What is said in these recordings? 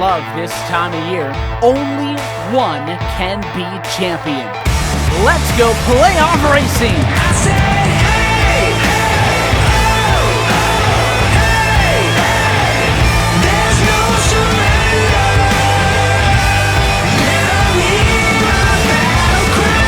love this time of year. Only one can be champion. Let's go playoff racing! I said, hey, hey, oh, oh, hey, hey, there's no surrender. Let 'em hear my battle cry.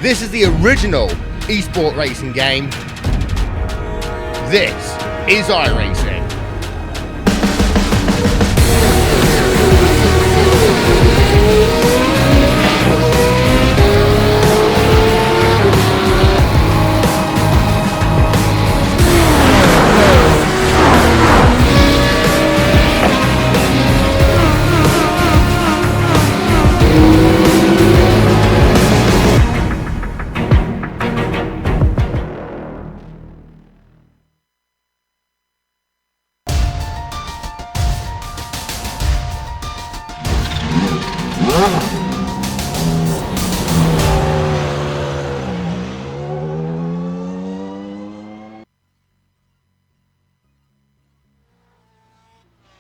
This is the original esport racing game. This is iRacing.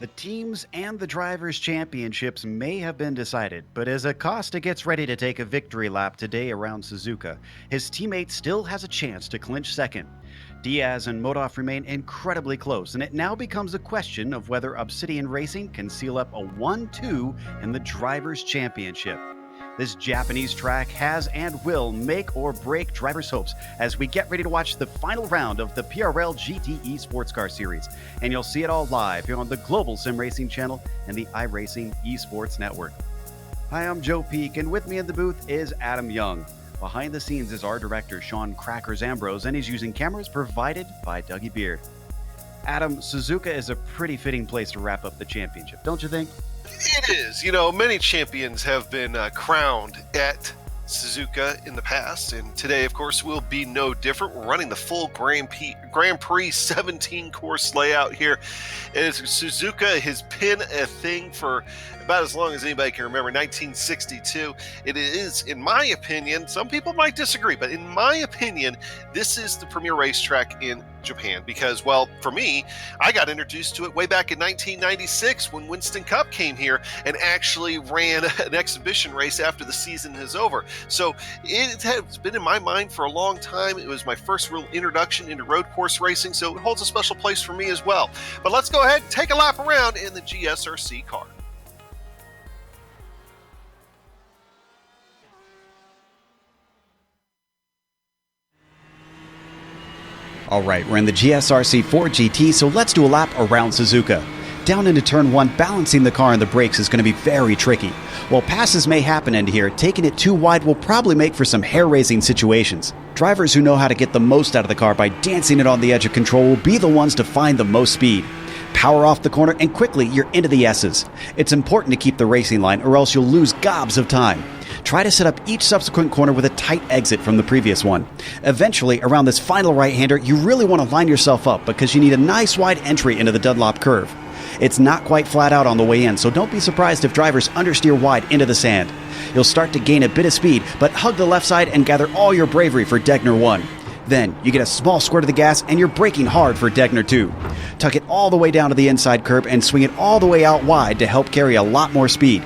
The teams and the drivers' championships may have been decided, but as Acosta gets ready to take a victory lap today around Suzuka, his teammate still has a chance to clinch second. Diaz and Modoff remain incredibly close, and it now becomes a question of whether Obsidian Racing can seal up a 1-2 in the drivers' championship. This Japanese track has and will make or break drivers' hopes as we get ready to watch the final round of the PRL GTE Sportscar Series. And you'll see it all live here on the Global Sim Racing channel and the iRacing Esports Network. Hi, I'm Joe Peak, and with me in the booth is Adam Young. Behind the scenes is our director, Sean Crackers Ambrose, and he's using cameras provided by Dougie Beard. Adam, Suzuka is a pretty fitting place to wrap up the championship, don't you think? It is. You know, many champions have been crowned at Suzuka in the past, and today, of course, will be no different. We're running the full Grand Prix 17 course layout here. And Suzuka has been a thing for about as long as anybody can remember, 1962. It is, in my opinion, some people might disagree, but in my opinion, this is the premier racetrack in Japan because, well, for me, I got introduced to it way back in 1996 when Winston Cup came here and actually ran an exhibition race after the season is over. So it has been in my mind for a long time. It was my first real introduction into road course racing, so it holds a special place for me as well. But let's go ahead and take a lap around in the GSRC car. All right, we're in the GSRC 4 GT, so let's do a lap around Suzuka. Down into turn 1, balancing the car on the brakes is going to be very tricky. While passes may happen into here, taking it too wide will probably make for some hair-raising situations. Drivers who know how to get the most out of the car by dancing it on the edge of control will be the ones to find the most speed. Power off the corner and quickly you're into the S's. It's important to keep the racing line or else you'll lose gobs of time. Try to set up each subsequent corner with a tight exit from the previous one. Eventually, around this final right-hander, you really want to line yourself up because you need a nice wide entry into the Dunlop curve. It's not quite flat out on the way in, so don't be surprised if drivers understeer wide into the sand. You'll start to gain a bit of speed, but hug the left side and gather all your bravery for Degner 1. Then, you get a small squirt of the gas and you're braking hard for Degner 2. Tuck it all the way down to the inside curb and swing it all the way out wide to help carry a lot more speed.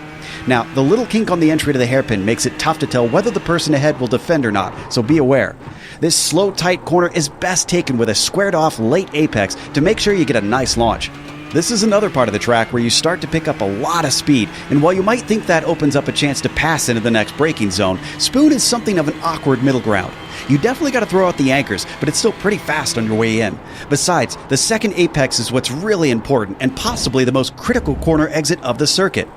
Now, the little kink on the entry to the hairpin makes it tough to tell whether the person ahead will defend or not, so be aware. This slow, tight corner is best taken with a squared-off late apex to make sure you get a nice launch. This is another part of the track where you start to pick up a lot of speed, and while you might think that opens up a chance to pass into the next braking zone, Spoon is something of an awkward middle ground. You definitely got to throw out the anchors, but it's still pretty fast on your way in. Besides, the second apex is what's really important and possibly the most critical corner exit of the circuit.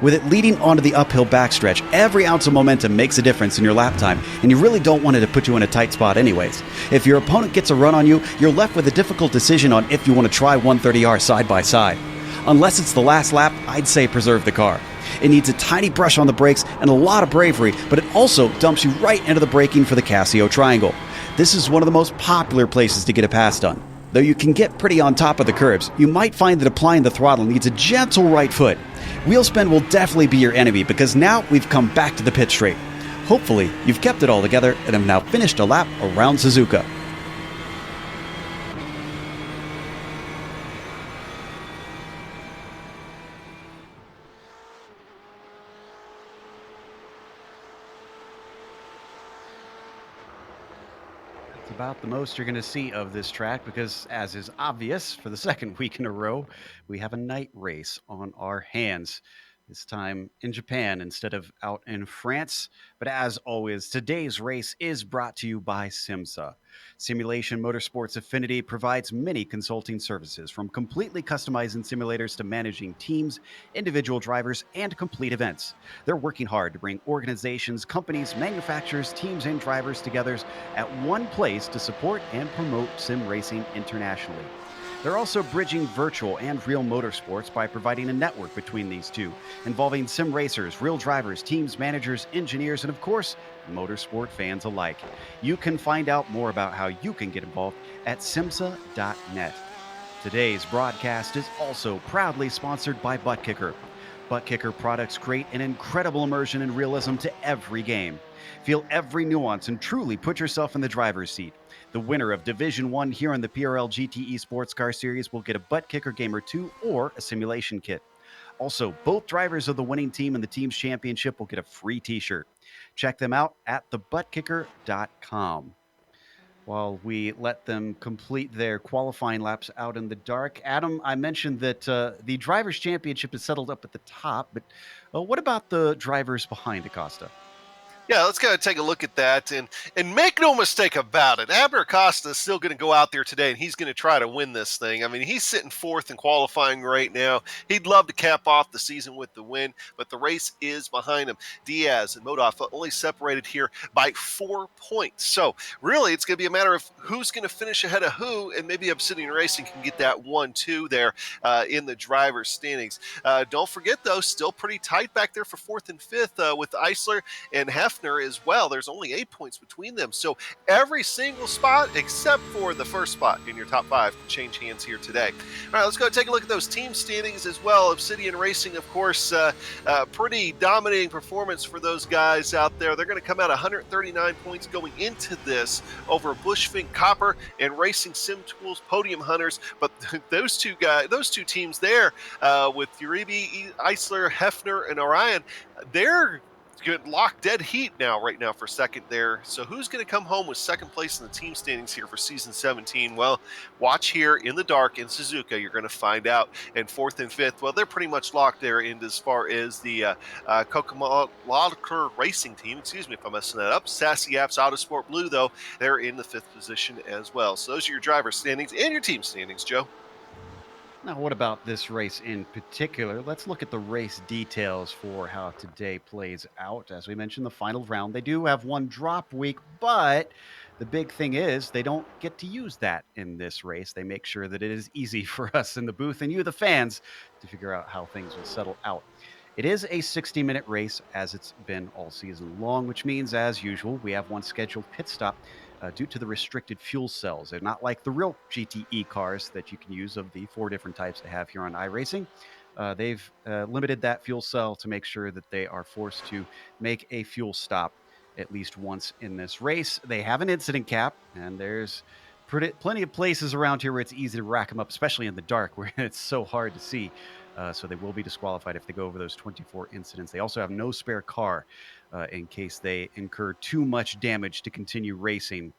With it leading onto the uphill backstretch, every ounce of momentum makes a difference in your lap time, and you really don't want it to put you in a tight spot anyways. If your opponent gets a run on you, you're left with a difficult decision on if you want to try 130R side by side. Unless it's the last lap, I'd say preserve the car. It needs a tiny brush on the brakes and a lot of bravery, but it also dumps you right into the braking for the Casio triangle. This is one of the most popular places to get a pass done. Though you can get pretty on top of the curbs, you might find that applying the throttle needs a gentle right foot. Wheel spin will definitely be your enemy because now we've come back to the pit straight. Hopefully, you've kept it all together and have now finished a lap around Suzuka. About the most you're going to see of this track because, as is obvious, for the second week in a row, we have a night race on our hands. This time in Japan instead of out in France. But as always, today's race is brought to you by SIMSA. Simulation Motorsports Affinity provides many consulting services, from completely customizing simulators to managing teams, individual drivers, and complete events. They're working hard to bring organizations, companies, manufacturers, teams, and drivers together at one place to support and promote sim racing internationally. They're also bridging virtual and real motorsports by providing a network between these two, involving sim racers, real drivers, teams, managers, engineers, and of course, motorsport fans alike. You can find out more about how you can get involved at simsa.net. Today's broadcast is also proudly sponsored by ButtKicker. ButtKicker products create an incredible immersion and realism to every game. Feel every nuance and truly put yourself in the driver's seat. The winner of Division 1 here in the PRL GTE Sportscar Series will get a ButtKicker Gamer 2 or a simulation kit. Also, both drivers of the winning team in the team's championship will get a free t-shirt. Check them out at thebuttkicker.com. While we let them complete their qualifying laps out in the dark, Adam, I mentioned that the Drivers' Championship is settled up at the top, but what about the drivers behind Acosta? Yeah, let's kind of take a look at that and make no mistake about it. Abner Acosta is still going to go out there today and he's going to try to win this thing. I mean, he's sitting fourth in qualifying right now. He'd love to cap off the season with the win, but the race is behind him. Diaz and Modaf only separated here by 4 points. So really, it's going to be a matter of who's going to finish ahead of who, and maybe Obsidian Racing can get that 1-2 there in the driver's standings. Don't forget, though, still pretty tight back there for fourth and fifth with Eisler and Hefner as well. There's only 8 points between them. So every single spot except for the first spot in your top five can change hands here today. All right, let's go take a look at those team standings as well. Obsidian Racing, of course, pretty dominating performance for those guys out there. They're going to come out 139 points going into this over Bushfink Copper and Racing Sim Tools Podium Hunters. But those two teams there with Uribe, Eisler, Hefner, and Orion, they're Good lock dead heat right now for second there. So who's going to come home with second place in the team standings here for season 17? Well, watch here in the dark in Suzuka. You're going to find out. And fourth and fifth, well, they're pretty much locked there in as far as the Kokomo Racing team. Excuse me if I'm messing that up. Sassy Apps Autosport Blue, though, they're in the fifth position as well. So those are your driver standings and your team standings, Joe. Now, what about this race in particular? Let's look at the race details for how today plays out. As we mentioned, the final round, they do have one drop week, but the big thing is they don't get to use that in this race. They make sure that it is easy for us in the booth and you, the fans, to figure out how things will settle out. It is a 60-minute race, as it's been all season long, which means, as usual, we have one scheduled pit stop due to the restricted fuel cells. They're not like the real GTE cars that you can use of the 4 different types they have here on iRacing. They've limited that fuel cell to make sure that they are forced to make a fuel stop at least once in this race. They have an incident cap, and there's plenty of places around here where it's easy to rack them up, especially in the dark where it's so hard to see. So they will be disqualified if they go over those 24 incidents. They also have no spare car in case they incur too much damage to continue racing.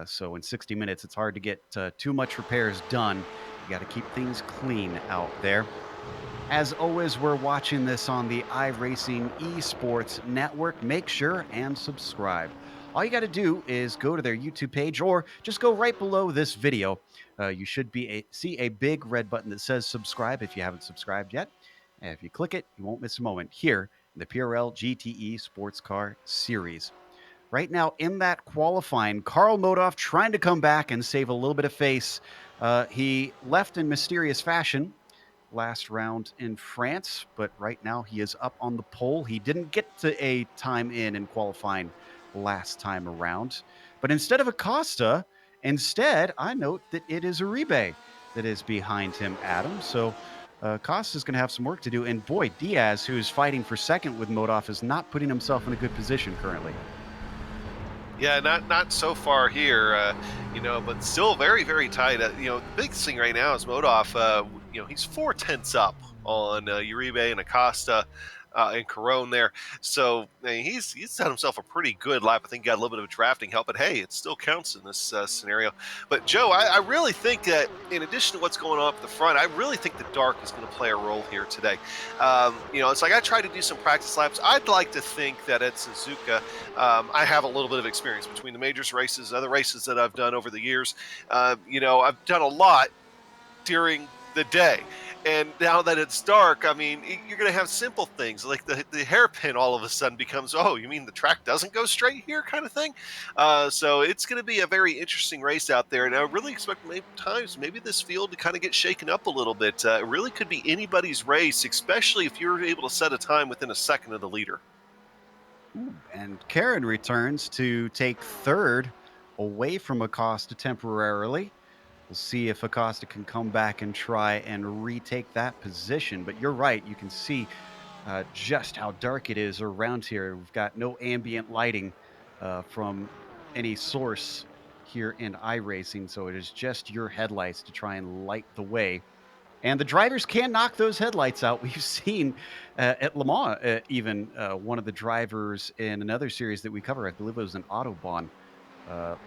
So in 60 minutes, it's hard to get too much repairs done. You got to keep things clean out there. As always, we're watching this on the iRacing Esports Network. Make sure and subscribe. All you got to do is go to their YouTube page or just go right below this video. You should see a big red button that says subscribe if you haven't subscribed yet. And if you click it, you won't miss a moment here in the PRL GTE Sports Car Series. Right now, in that qualifying, Karl Modhoff trying to come back and save a little bit of face. He left in mysterious fashion last round in France, but right now he is up on the pole. He didn't get to a time in qualifying last time around, but instead of Acosta, I note that it is Uribe that is behind him, Adam. So Acosta's going to have some work to do. And boy, Diaz, who is fighting for second with Modhoff, is not putting himself in a good position currently. Yeah, not so far here, but still very, very tight. The big thing right now is Modhoff. He's 4/10 up on Uribe and Acosta and Carone there. So he's set himself a pretty good lap. I think he got a little bit of drafting help, but hey, it still counts in this scenario. But Joe, I really think that in addition to what's going on up the front, I really think the dark is going to play a role here today. It's like I tried to do some practice laps. I'd like to think that at Suzuka, I have a little bit of experience between the majors races, other races that I've done over the years. I've done a lot during the day. And now that it's dark, I mean, you're going to have simple things like the hairpin all of a sudden becomes, oh, you mean the track doesn't go straight here kind of thing? So it's going to be a very interesting race out there. And I really expect maybe this field to kind of get shaken up a little bit. It really could be anybody's race, especially if you're able to set a time within a second of the leader. And Karen returns to take third away from Acosta temporarily. We'll see if Acosta can come back and try and retake that position. But you're right. You can see just how dark it is around here. We've got no ambient lighting from any source here in iRacing. So it is just your headlights to try and light the way. And the drivers can knock those headlights out. We've seen at Le Mans, even one of the drivers in another series that we cover, I believe it was an Autobahn,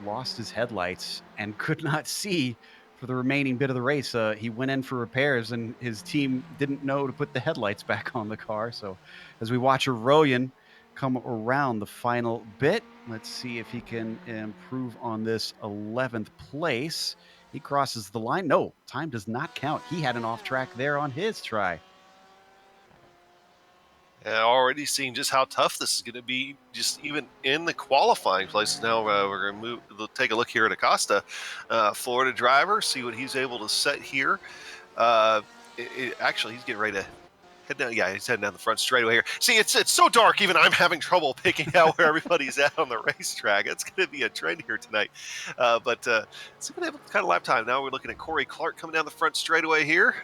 lost his headlights and could not see for the remaining bit of the race. He went in for repairs and his team didn't know to put the headlights back on the car. So as we watch Aroyan come around the final bit, let's see if he can improve on this 11th place. He crosses the line. No, time does not count. He had an off track there on his try. Already seeing just how tough this is going to be, just even in the qualifying places. Now we're going to take a look here at Acosta, Florida driver, see what he's able to set here. Actually, he's getting ready to head down. Yeah, he's heading down the front straightaway here. See, it's so dark, even I'm having trouble picking out where everybody's at on the racetrack. It's going to be a trend here tonight. But it's going to have kind of lap time. Now we're looking at Corey Clark coming down the front straightaway here.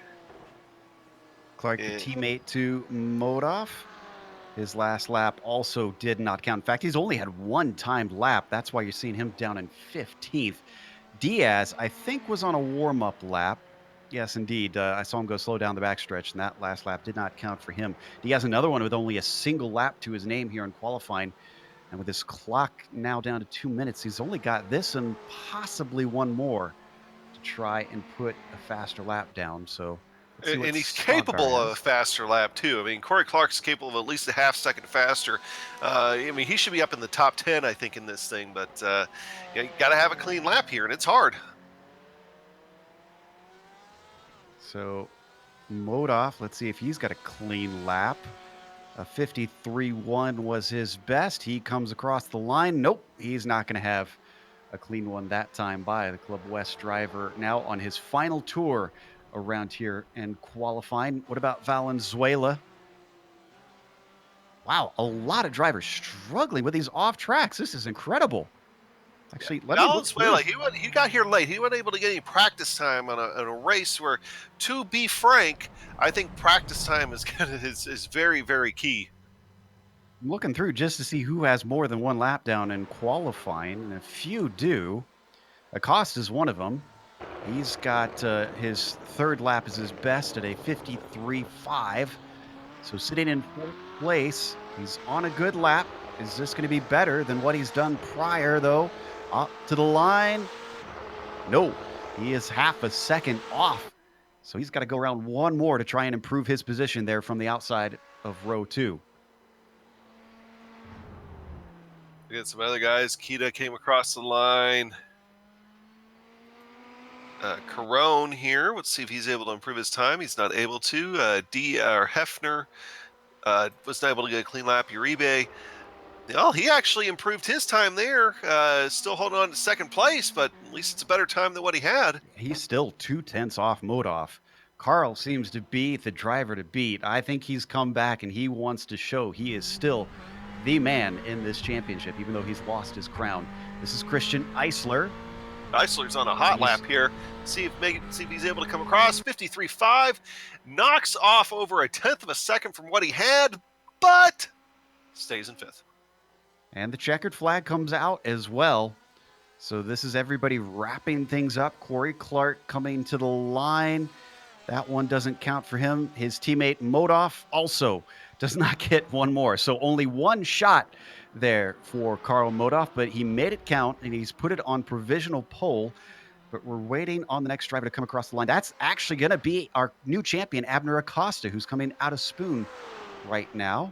Clark, the teammate to Modhoff. His last lap also did not count. In fact, he's only had one timed lap. That's why you're seeing him down in 15th. Diaz, I think, was on a warm-up lap. Yes, indeed. I saw him go slow down the backstretch, and that last lap did not count for him. He has another one with only a single lap to his name here in qualifying. And with his clock now down to 2 minutes, he's only got this and possibly one more to try and put a faster lap down. So let's see what And he's Sporstcar capable of a has. faster lap too. I mean, Corey Clark's capable of at least a half second faster. I mean, he should be up in the top 10, I think, in this thing. But you got to have a clean lap here, and it's hard. So Modoff, let's see if he's got a clean lap. A 53.1 was his best. He comes across the line. Nope, he's not going to have a clean one that time by the Club West driver. Now on his final tour around here and qualifying. What about Valenzuela? Wow, a lot of drivers struggling with these off tracks. This is incredible. Actually, let me look Valenzuela, through. he got here late. He wasn't able to get any practice time on a race where, to be frank, I think practice time is very, very key. I'm looking through just to see who has more than one lap down in qualifying, and a few do. Acosta's one of them. He's got his third lap is his best at a 53.5. So sitting in fourth place, he's on a good lap. Is this going to be better than what he's done prior, though? Up to the line. No, he is half a second off. So he's got to go around one more to try and improve his position there from the outside of row 2. We got some other guys. Kita came across the line. Carone here. Let's see if he's able to improve his time. He's not able to. Hefner was not able to get a clean lap. Uribe. Well, he actually improved his time there. Still holding on to second place, but at least it's a better time than what he had. He's still 2/10 off Modoff. Carl seems to be the driver to beat. I think he's come back and he wants to show he is still the man in this championship, even though he's lost his crown. This is Christian Eisler. Eisler's on a hot lap here. See if he's able to come across. 53.5, knocks off over a tenth of a second from what he had, but stays in fifth. And the checkered flag comes out as well. So this is everybody wrapping things up. Corey Clark coming to the line. That one doesn't count for him. His teammate Modoff also does not get one more. So only one shot there for Carl Modoff, but he made it count and he's put it on provisional pole. But we're waiting on the next driver to come across the line. That's actually going to be our new champion, Abner Acosta, who's coming out of Spoon right now.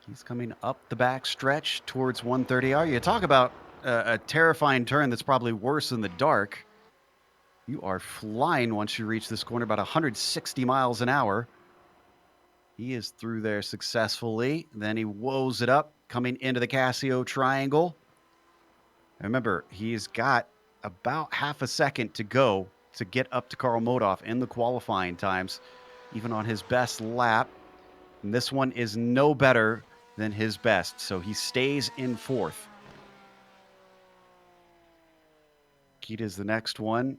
He's coming up the back stretch towards 130R. You talk about a terrifying turn that's probably worse in the dark. You are flying once you reach this corner, about 160 miles an hour. He is through there successfully. Then he woes it up, coming into the Casio triangle. Remember, he's got about half a second to go to get up to Carl Modoff in the qualifying times, even on his best lap. And this one is no better than his best, so he stays in fourth. Kita's the next one,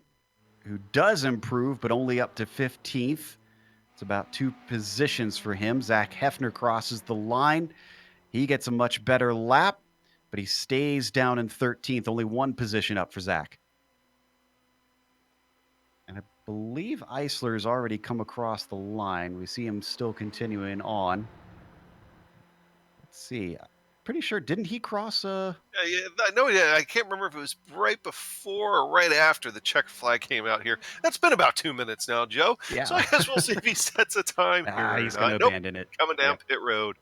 who does improve, but only up to 15th. It's about 2 positions for him. Zach Hefner crosses the line. He gets a much better lap, but he stays down in 13th, only 1 position up for Zach. And I believe Eisler's already come across the line. We see him still continuing on. Let's see. Pretty sure, didn't he cross? Yeah, I know he did. I can't remember if it was right before or right after the checker flag came out here. That's been about 2 minutes now, Joe. Yeah. So I guess we'll see if he sets a time here. He's going to abandon it. Coming down pit road.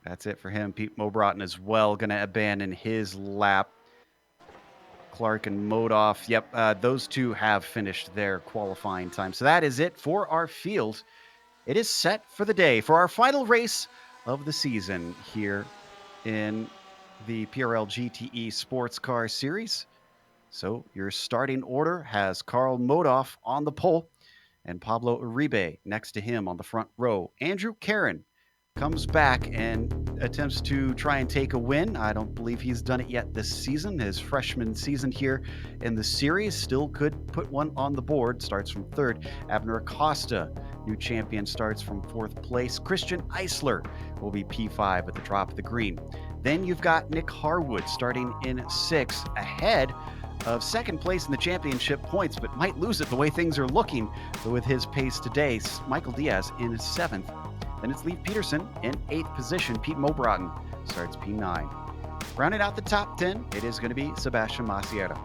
That's it for him. Pete Mobrotten as well going to abandon his lap. Clark and Modoff. Yep, those two have finished their qualifying time. So that is it for our field. It is set for the day for our final race of the season here in the PRL GTE Sports Car Series. So your starting order has Carl Modoff on the pole and Pablo Uribe next to him on the front row. Andrew Caron comes back and attempts to try and take a win. I don't believe he's done it yet this season. His freshman season here in the series still could put one on the board. Starts from third. Abner Acosta, new champion, starts from fourth place. Christian Eisler will be P5 at the drop of the green. Then you've got Nick Harwood starting in sixth, ahead of second place in the championship points, but might lose it the way things are looking with his pace today. Michael Diaz in 7th. Then it's Leif Peterson in 8th position. Pete Mobrotten starts P9. Rounding out the top 10, it is going to be Sebastian Maciera.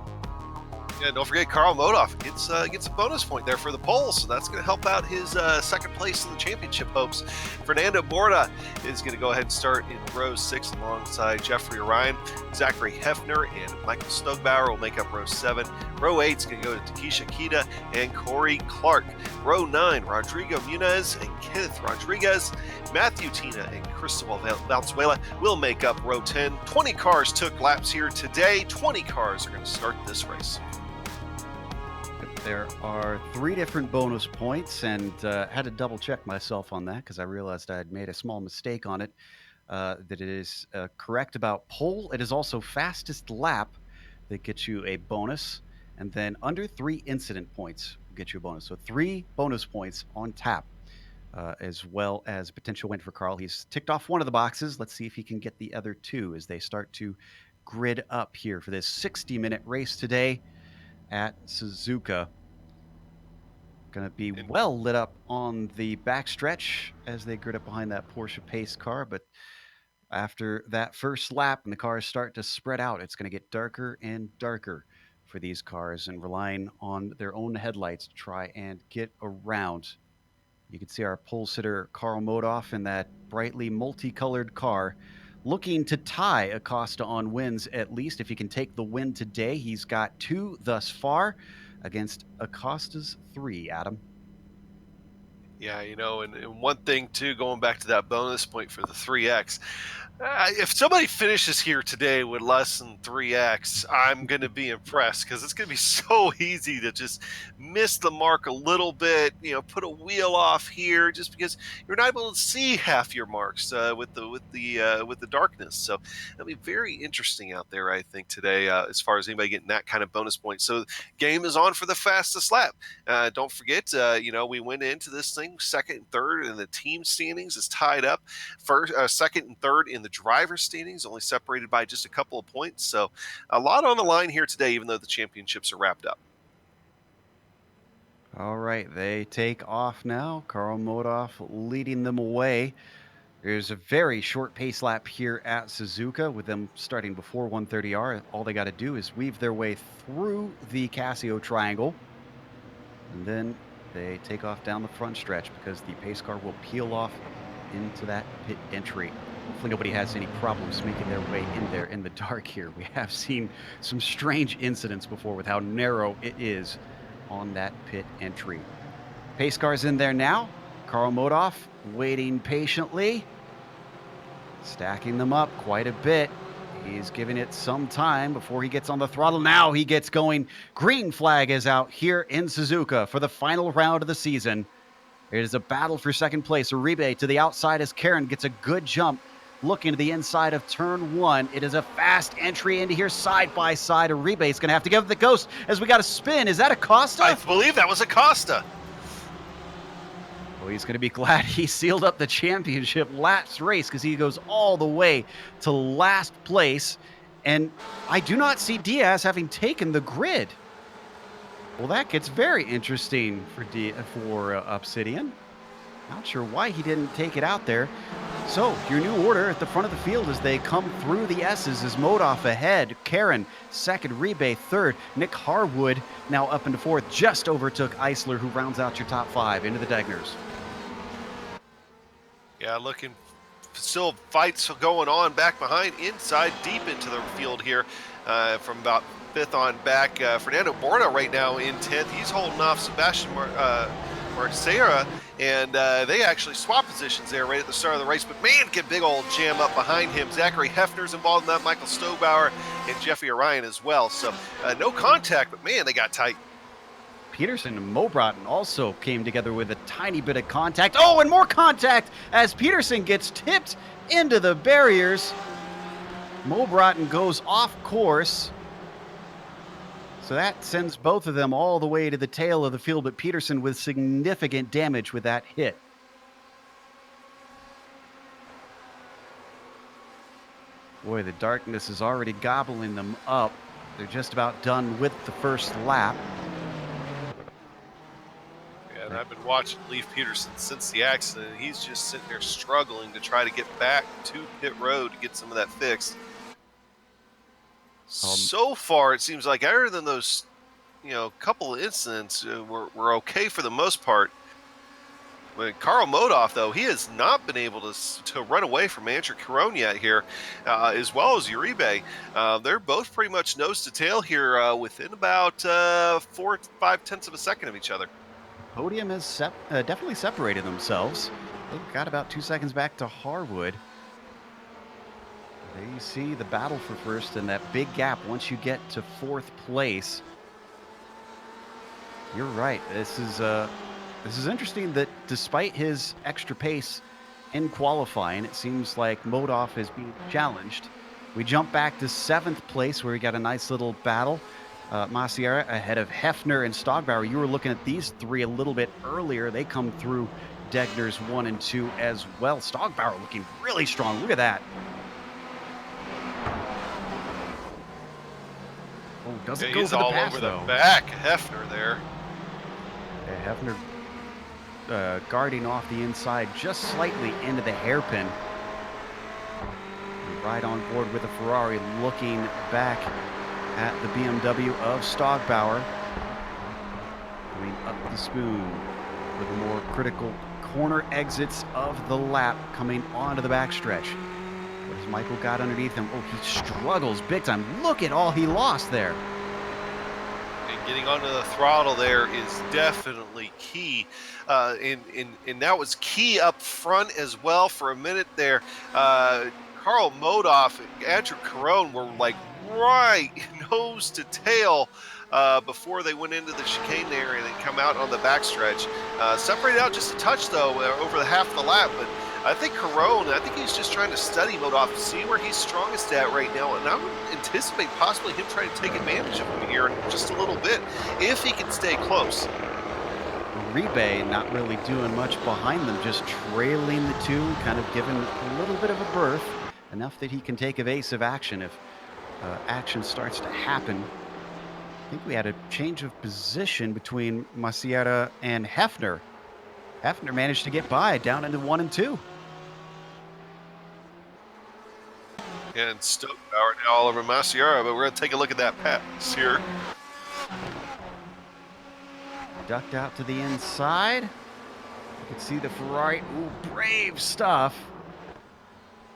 Yeah, don't forget Carl Modoff gets a bonus point there for the pole, so that's going to help out his second place in the championship hopes. Fernando Borda is going to go ahead and start in row 6 alongside Jeffrey Orion. Zachary Hefner and Michael Stogbauer will make up row 7. Row 8 is going to go to Takesha Kita and Corey Clark. Row 9, Rodrigo Munez and Kenneth Rodriguez. Matthew Tina and Cristobal Valenzuela will make up row 10. 20 cars took laps here today. 20 cars are going to start this race. There are 3 different bonus points, and had to double check myself on that because I realized I had made a small mistake on it. That it is correct about pole. It is also fastest lap that gets you a bonus, and then under 3 incident points get you a bonus. So 3 bonus points on tap, as well as potential win for Carl. He's ticked off one of the boxes. Let's see if he can get the other 2 as they start to grid up here for this 60-minute race today at Suzuka. Going to be well lit up on the backstretch as they grid up behind that Porsche pace car. But after that first lap and the cars start to spread out, it's going to get darker and darker for these cars, and relying on their own headlights to try and get around. You can see our pole sitter Carl Modoff in that brightly multicolored car, looking to tie Acosta on wins at least. If he can take the win today, he's got 2 thus far against Acosta's 3, Adam. Yeah, and one thing, too, going back to that bonus point for the 3X, if somebody finishes here today with less than 3X, I'm going to be impressed, because it's going to be so easy to just miss the mark a little bit, put a wheel off here just because you're not able to see half your marks with the darkness. So it'll be very interesting out there, I think, today, as far as anybody getting that kind of bonus point. So game is on for the fastest lap. Don't forget, we went into this thing second and third, and the team standings is tied up. Second and third in the driver standings, only separated by just a couple of points. So a lot on the line here today, even though the championships are wrapped up. All right, they take off now. Carl Modoff leading them away. There's a very short pace lap here at Suzuka with them starting before 130R. All they got to do is weave their way through the Casio triangle, and then they take off down the front stretch because the pace car will peel off into that pit entry. Hopefully nobody has any problems making their way in there in the dark here. We have seen some strange incidents before with how narrow it is on that pit entry. Pace car's in there now. Carl Modoff waiting patiently, stacking them up quite a bit. He's giving it some time before he gets on the throttle. Now he gets going. Green flag is out here in Suzuka for the final round of the season. It is a battle for second place. Uribe to the outside as Karen gets a good jump. Looking to the inside of turn 1. It is a fast entry into here side by side. Uribe is going to have to give the ghost as we got a spin. Is that Acosta? I believe that was Acosta. Well, he's going to be glad he sealed up the championship last race because he goes all the way to last place. And I do not see Diaz having taken the grid. Well, that gets very interesting for Obsidian. Not sure why he didn't take it out there. So, your new order at the front of the field as they come through the S's is Modoff ahead. Karen, second. Uribe, third. Nick Harwood now up into fourth. Just overtook Eisler, who rounds out your top 5 into the Degners. Yeah, still fights going on back behind, inside, deep into the field here from about 5th on back. Fernando Borda right now in 10th. He's holding off Sebastian Marcera, and they actually swap positions there right at the start of the race. But man, get big old jam up behind him. Zachary Hefner's involved in that, Michael Stogbauer, and Jeffrey Orion as well. So no contact, but man, they got tight. Peterson and Mobrotten also came together with a tiny bit of contact. Oh, and more contact as Peterson gets tipped into the barriers. Mobrotten goes off course. So that sends both of them all the way to the tail of the field, but Peterson with significant damage with that hit. Boy, the darkness is already gobbling them up. They're just about done with the first lap. Yeah, and I've been watching Leif Peterson since the accident. And he's just sitting there struggling to try to get back to pit road to get some of that fixed. So far, it seems like other than those, couple of incidents, we're okay for the most part. But Carl Modoff, though, he has not been able to run away from Andrew Caron yet here, as well as Uribe. They're both pretty much nose to tail here within about 4 to 5 tenths of a second of each other. Podium has definitely separated themselves. They've got about 2 seconds back to Harwood. There you see the battle for first and that big gap once you get to 4th place. You're right. This is interesting that despite his extra pace in qualifying, it seems like Modoff is being challenged. We jump back to 7th place where we got a nice little battle. Masiera ahead of Hefner and Stogbauer. You were looking at these three a little bit earlier. They come through Degner's 1 and 2 as well. Stogbauer looking really strong. Look at that. Oh, doesn't go he's for the all pass, over though. the back. Hefner there. Yeah, Hefner guarding off the inside just slightly into the hairpin. Right on board with the Ferrari, looking back at the BMW of Stogbauer. Coming up the spoon with the more critical corner exits of the lap coming onto the backstretch. What has Michael got underneath him? Oh, he struggles big time. Look at all he lost there. And getting onto the throttle there is definitely key. And that was key up front as well for a minute there. Carl Modoff and Andrew Caron were like right nose to tail before they went into the chicane there and then come out on the backstretch. Separated out just a touch, though, over the half of the lap. But I think Caron, he's just trying to study Modoff, see where he's strongest at right now. And I would anticipate possibly him trying to take advantage of him here in just a little bit if he can stay close. Uribe not really doing much behind them, just trailing the two, kind of giving a little bit of a berth, enough that he can take evasive action if action starts to happen. I think we had a change of position between Masiera and Hefner. Hefner managed to get by down into 1 and 2. And Stogbauer now all over Masiera, but we're going to take a look at that pass here. Ducked out to the inside. You can see the Ferrari. Ooh, brave stuff.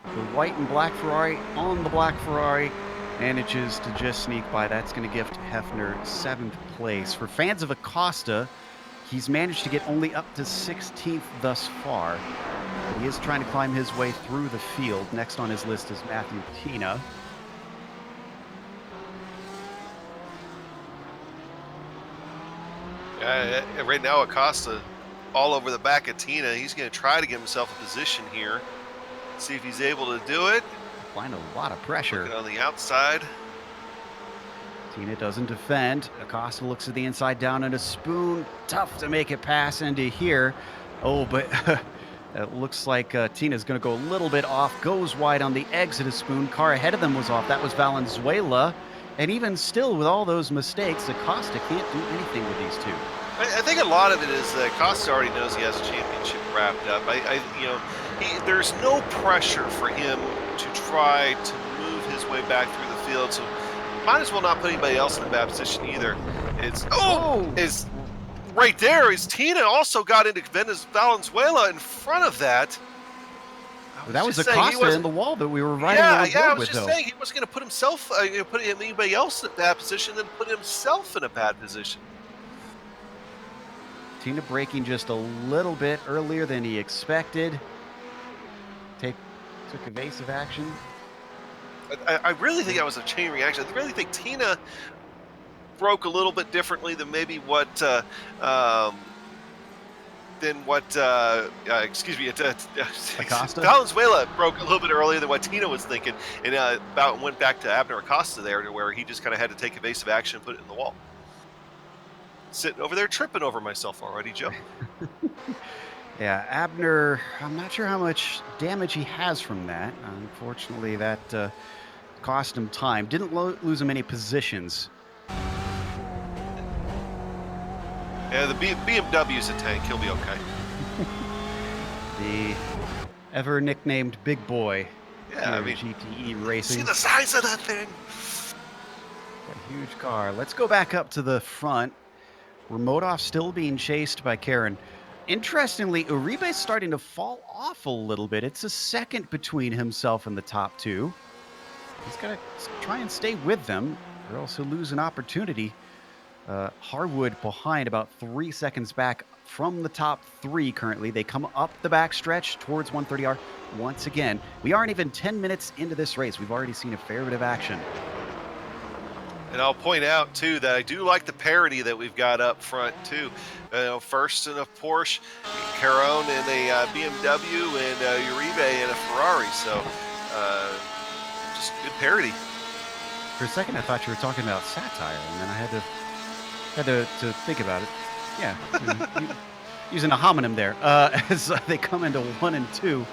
The white and black Ferrari on the black Ferrari manages to just sneak by. That's going to gift Hefner 7th place. For fans of Acosta, he's managed to get only up to 16th thus far. But he is trying to climb his way through the field. Next on his list is Matthew Tina. Right now, Acosta all over the back of Tina. He's going to try to get himself a position here. See if he's able to do it. Applying a lot of pressure. Looking on the outside. Tina doesn't defend. Acosta looks at the inside down into Spoon. Tough to make it pass into here. Oh, but it looks like Tina's going to go a little bit off. Goes wide on the exit of Spoon. Car ahead of them was off. That was Valenzuela. And even still, with all those mistakes, Acosta can't do anything with these two. I think a lot of it is that Acosta already knows he has a championship wrapped up. There's no pressure for him to try to move his way back through the field. So might as well not put anybody else in a bad position either. Is right there is Tina also got into Valenzuela in front of that. That was Acosta in the wall that we were riding on board with, though. I was just saying he wasn't going to put himself, put anybody else in a bad position, then put himself in a bad position. Tina braking just a little bit earlier than he expected. Took evasive action. I really think that was a chain reaction. I really think Tina broke a little bit differently than maybe what Acosta? Valenzuela broke a little bit earlier than what Tina was thinking, and went back to Abner Acosta there, to where he just kind of had to take evasive action and put it in the wall. Sitting over there tripping over myself already, Joe. Yeah, Abner, I'm not sure how much damage he has from that. Unfortunately, that cost him time. Didn't lose him any positions. Yeah, the BMW's a tank. He'll be okay. The ever nicknamed Big Boy. Yeah, I here mean, at GTE Racing. see the size of that thing? A huge car. Let's go back up to the front. Remodov still being chased by Karen. Interestingly, Uribe's starting to fall off a little bit. It's a second between himself and the top two. He's got to try and stay with them, or else he'll lose an opportunity. Harwood behind, about 3 seconds back from the top three currently. They come up the back stretch towards 130R once again. We aren't even 10 minutes into this race. We've already seen a fair bit of action. And I'll point out, too, that I do like the parity that we've got up front, too. First in a Porsche, Caron in a BMW, and Uribe in a Ferrari. So, just good parity. For a second, I thought you were talking about satire, and then I had to think about it. Yeah, using a homonym there. As they come into 1 and 2,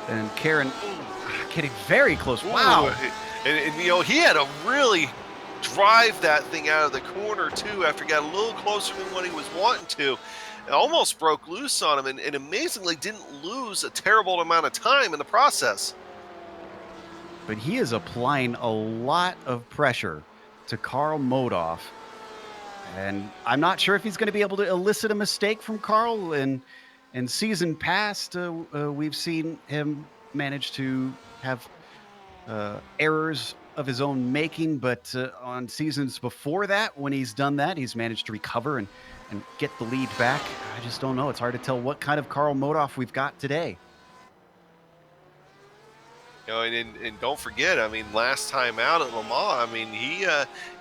and Karen getting very close. Wow. And he had to really drive that thing out of the corner, too, after he got a little closer than what he was wanting to. It almost broke loose on him, and amazingly didn't lose a terrible amount of time in the process. But he is applying a lot of pressure to Karl Modov. And I'm not sure if he's going to be able to elicit a mistake from Karl. In season past, we've seen him manage to have errors of his own making. But on seasons before that, when he's done that, he's managed to recover and get the lead back. I just don't know. It's hard to tell what kind of Karl Modov we've got today. And don't forget, I mean, last time out at Le Mans, I mean,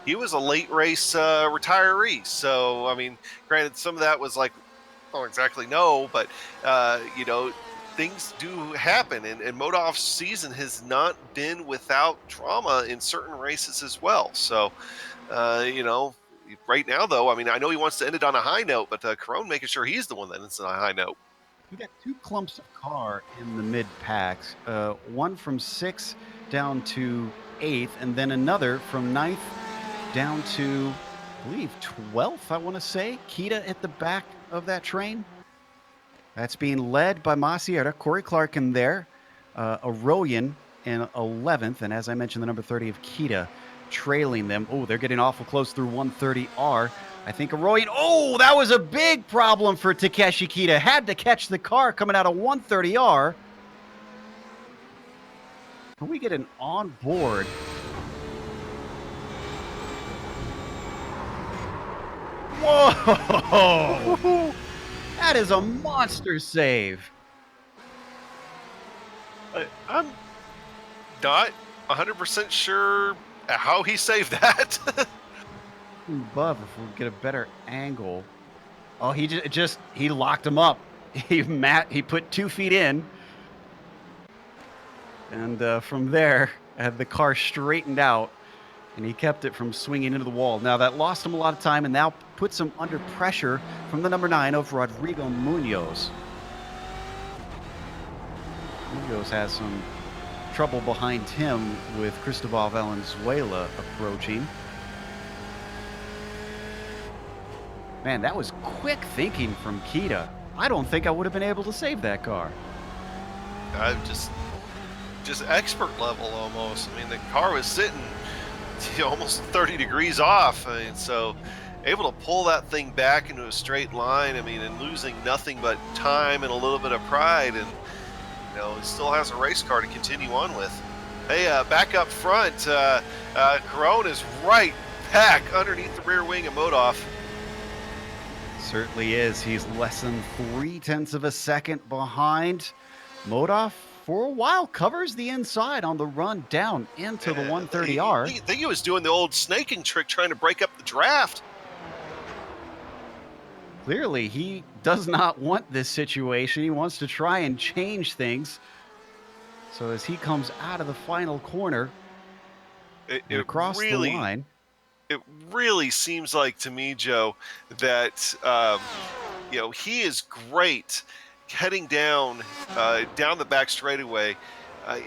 he was a late race retiree. So, I mean, granted, some of that was like, I don't exactly know, but, things do happen. And Modov's season has not been without drama in certain races as well. So, right now, though, I mean, I know he wants to end it on a high note, but Caron making sure he's the one that ends on a high note. We got two clumps of car in the mid packs, one from 6th down to 8th, and then another from 9th down to, I believe, 12th, I want to say. Kita at the back of that train. That's being led by Masiera, Corey Clark in there, Aroyan in 11th, and as I mentioned, the number 30 of Kita trailing them. Oh, they're getting awful close through 130R. I think Aroyan, that was a big problem for Takeshi Kita. Had to catch the car coming out of 130R. Can we get an on-board? Whoa! That is a monster save. I'm not 100% sure how he saved that. Above, if we get a better angle. Oh, he locked him up. He put 2 feet in, and from there had the car straightened out, and he kept it from swinging into the wall. Now that lost him a lot of time, and now puts him under pressure from the number 9 of Rodrigo Munoz. Munoz has some trouble behind him with Cristobal Valenzuela approaching. Man, that was quick thinking from Kita. I don't think I would have been able to save that car. Just expert level almost. I mean, the car was sitting almost 30 degrees off. I mean, so able to pull that thing back into a straight line. I mean, and losing nothing but time and a little bit of pride. And, it still has a race car to continue on with. Hey, back up front, Caron is right back underneath the rear wing of Modov. Certainly is. He's less than 0.3 of a second behind. Modov, for a while, covers the inside on the run down into the 130R. I think he was doing the old snaking trick, trying to break up the draft. Clearly, he does not want this situation. He wants to try and change things. So as he comes out of the final corner and across the line. It really seems like to me, Joe, that he is great heading down the back straightaway,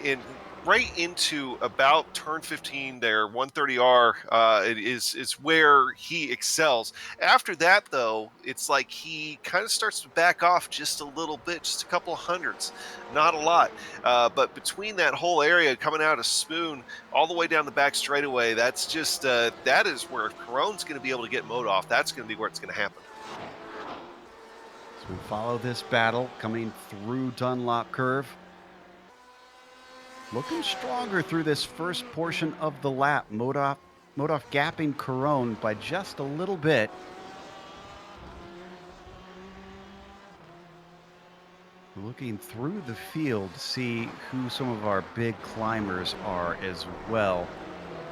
and right into about turn 15 there, 130R, it is where he excels. After that, though, it's like he kind of starts to back off just a little bit, just a couple of hundreds, not a lot. But between that whole area coming out of Spoon all the way down the back straightaway, that's just that is where if Caron's going to be able to get mowed off, that's going to be where it's going to happen. So we follow this battle coming through Dunlop Curve. Looking stronger through this first portion of the lap. Modoff gapping Caron by just a little bit. Looking through the field to see who some of our big climbers are as well.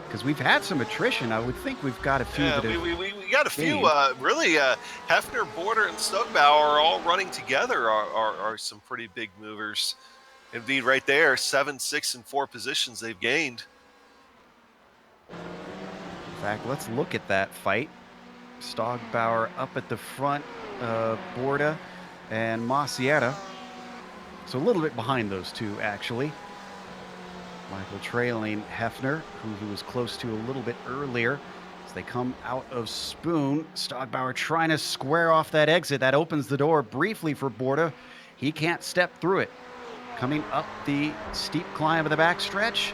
Because we've had some attrition. I would think we've got a few. Yeah, we got a few. Really, Hefner, Border, and Stokebauer all running together are some pretty big movers. Indeed, right there, 7, 6, and 4 positions they've gained. In fact, let's look at that fight. Stokebauer up at the front, Borda and Maciera. So a little bit behind those two, actually. Michael trailing Hefner, who was close to a little bit earlier. As they come out of Spoon, Stokebauer trying to square off that exit. That opens the door briefly for Borda. He can't step through it. Coming up the steep climb of the backstretch,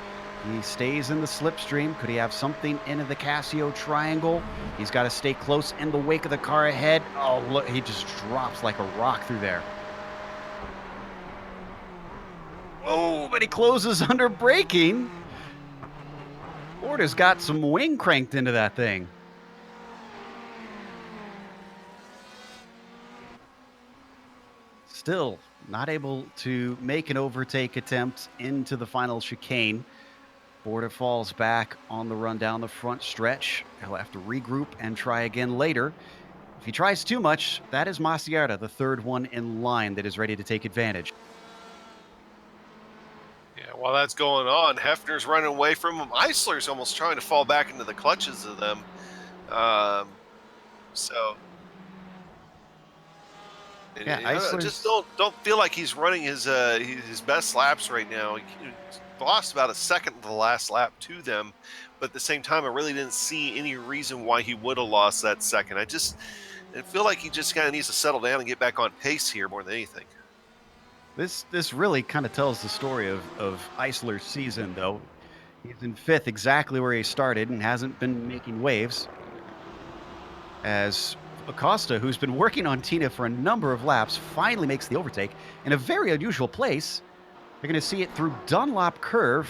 he stays in the slipstream. Could he have something into the Casio triangle? He's got to stay close in the wake of the car ahead. Oh, look, he just drops like a rock through there. Oh, but he closes under braking. Borda's got some wing cranked into that thing. Still not able to make an overtake attempt into the final chicane. Borda falls back on the run down the front stretch. He'll have to regroup and try again later. If he tries too much, that is Maciera, the third one in line that is ready to take advantage. Yeah, while that's going on, Hefner's running away from him. Eisler's almost trying to fall back into the clutches of them. I just don't feel like he's running his best laps right now. He lost about a second of the last lap to them, but at the same time, I really didn't see any reason why he would have lost that second. I feel like he just kind of needs to settle down and get back on pace here more than anything. This really kind of tells the story of Eisler's season, though. He's in 5th, exactly where he started, and hasn't been making waves. As Acosta, who's been working on Tina for a number of laps, finally makes the overtake in a very unusual place. You're going to see it through Dunlop Curve,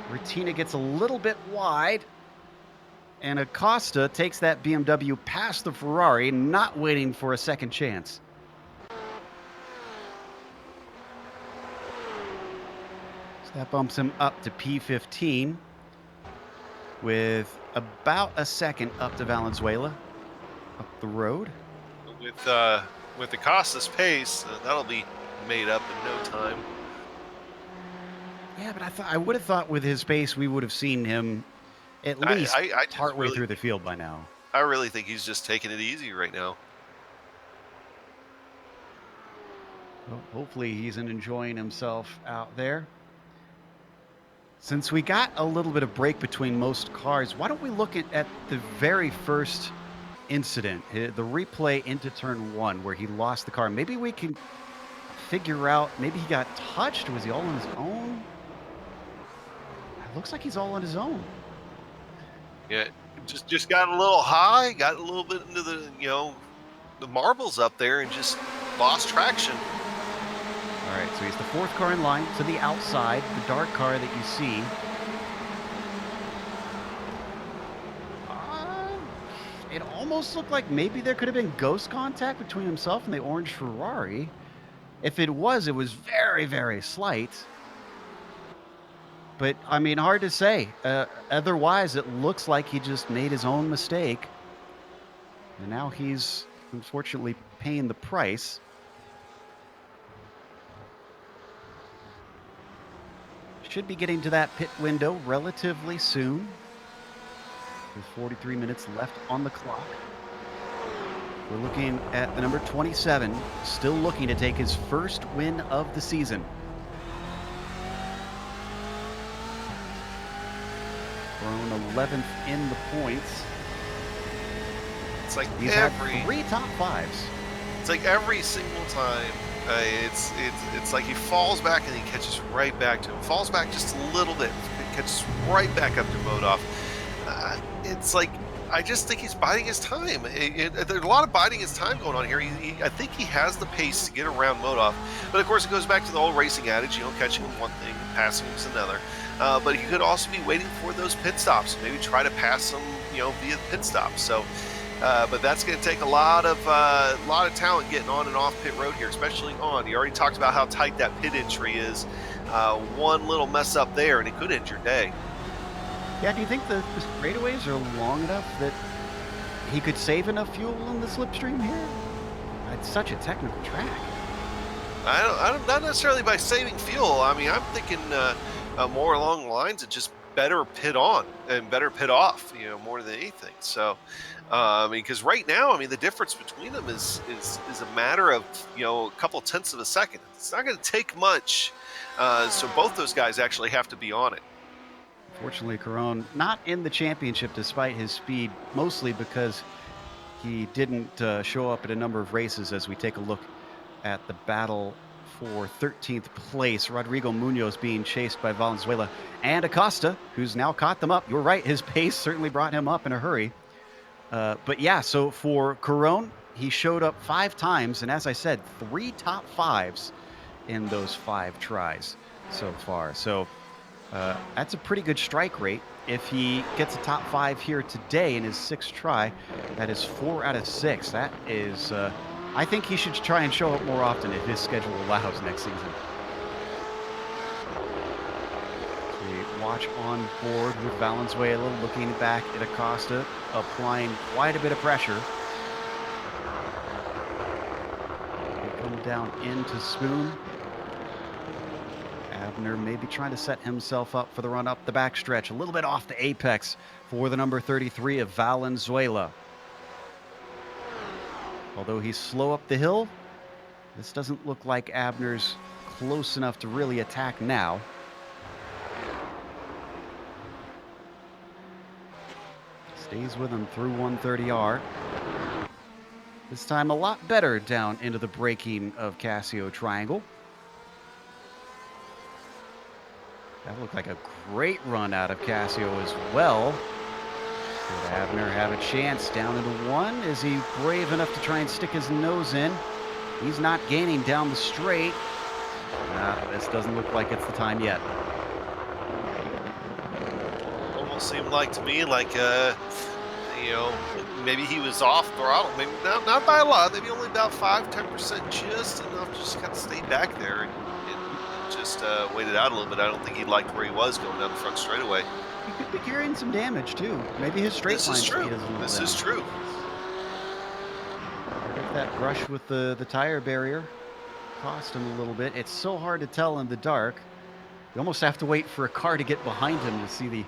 where Tina gets a little bit wide, and Acosta takes that BMW past the Ferrari, not waiting for a second chance. So that bumps him up to P15 with about a second up to Valenzuela up the road. With Acosta's pace, that'll be made up in no time. Yeah, but I would have thought with his pace we would have seen him at least partway through the field by now. I really think he's just taking it easy right now. Well, hopefully he's enjoying himself out there. Since we got a little bit of break between most cars, why don't we look at the very first incident, the replay into turn 1 where he lost the car. Maybe we can figure out, maybe he got touched. Was he all on his own? It looks like he's all on his own. Yeah, just got a little high, got a little bit into the marbles up there and just lost traction. All right, so he's the 4th car in line to the outside, the dark car that you see. It almost looked like maybe there could have been ghost contact between himself and the orange Ferrari. If it was very, very slight. But, I mean, hard to say. Otherwise, it looks like he just made his own mistake. And now he's, unfortunately, paying the price. Should be getting to that pit window relatively soon. With 43 minutes left on the clock. We're looking at the number 27, still looking to take his first win of the season. Thrown 11th in the points. It's like He's had 3 top 5s. It's like every single time. It's like he falls back and he catches right back to him. Falls back just a little bit, catches right back up to Modov. It's like I just think he's biding his time. There's a lot of biding his time going on here. I think he has the pace to get around Modov, but of course it goes back to the whole racing adage. Catching him one thing, passing him is another. But he could also be waiting for those pit stops, maybe try to pass him, via pit stops. So. But that's going to take a lot of talent getting on and off pit road here, especially on. You already talked about how tight that pit entry is. One little mess up there, and it could end your day. Yeah, do you think the straightaways are long enough that he could save enough fuel in the slipstream here? It's such a technical track. Not necessarily by saving fuel. I mean, I'm thinking more along the lines of just better pit on and better pit off, more than anything. So. Because right now, the difference between them is a matter of a couple tenths of a second. It's not going to take much, so both those guys actually have to be on it. Fortunately, Caron not in the championship despite his speed, mostly because he didn't show up at a number of races. As we take a look at the battle for 13th place, Rodrigo Munoz being chased by Valenzuela and Acosta, who's now caught them up. You're right, his pace certainly brought him up in a hurry. But yeah, so for Caron, he showed up 5 times, and as I said, 3 top 5s in those 5 tries so far. So that's a pretty good strike rate. If he gets a top 5 here today in his 6th try, that is 4 out of 6. That is, I think he should try and show up more often if his schedule allows next season. Watch on board with Valenzuela, looking back at Acosta, applying quite a bit of pressure. They come down into Spoon. Abner maybe trying to set himself up for the run up the backstretch, a little bit off the apex for the number 33 of Valenzuela. Although he's slow up the hill, this doesn't look like Abner's close enough to really attack now. Stays with him through 130R. This time a lot better down into the braking of Casio Triangle. That looked like a great run out of Casio as well. Could Abner have a chance down into 1? Is he brave enough to try and stick his nose in? He's not gaining down the straight. This doesn't look like it's the time yet. Seemed like to me like maybe he was off throttle, maybe not by a lot, maybe only about 5-10%, just enough to just kind of stay back there and just waited out a little bit. I don't think he liked where he was going down the front straightaway. He could be carrying some damage too. Maybe his straight line speed is a little This down. is true. That brush with the tire barrier cost him a little bit. It's so hard to tell in the dark. You almost have to wait for a car to get behind him to see the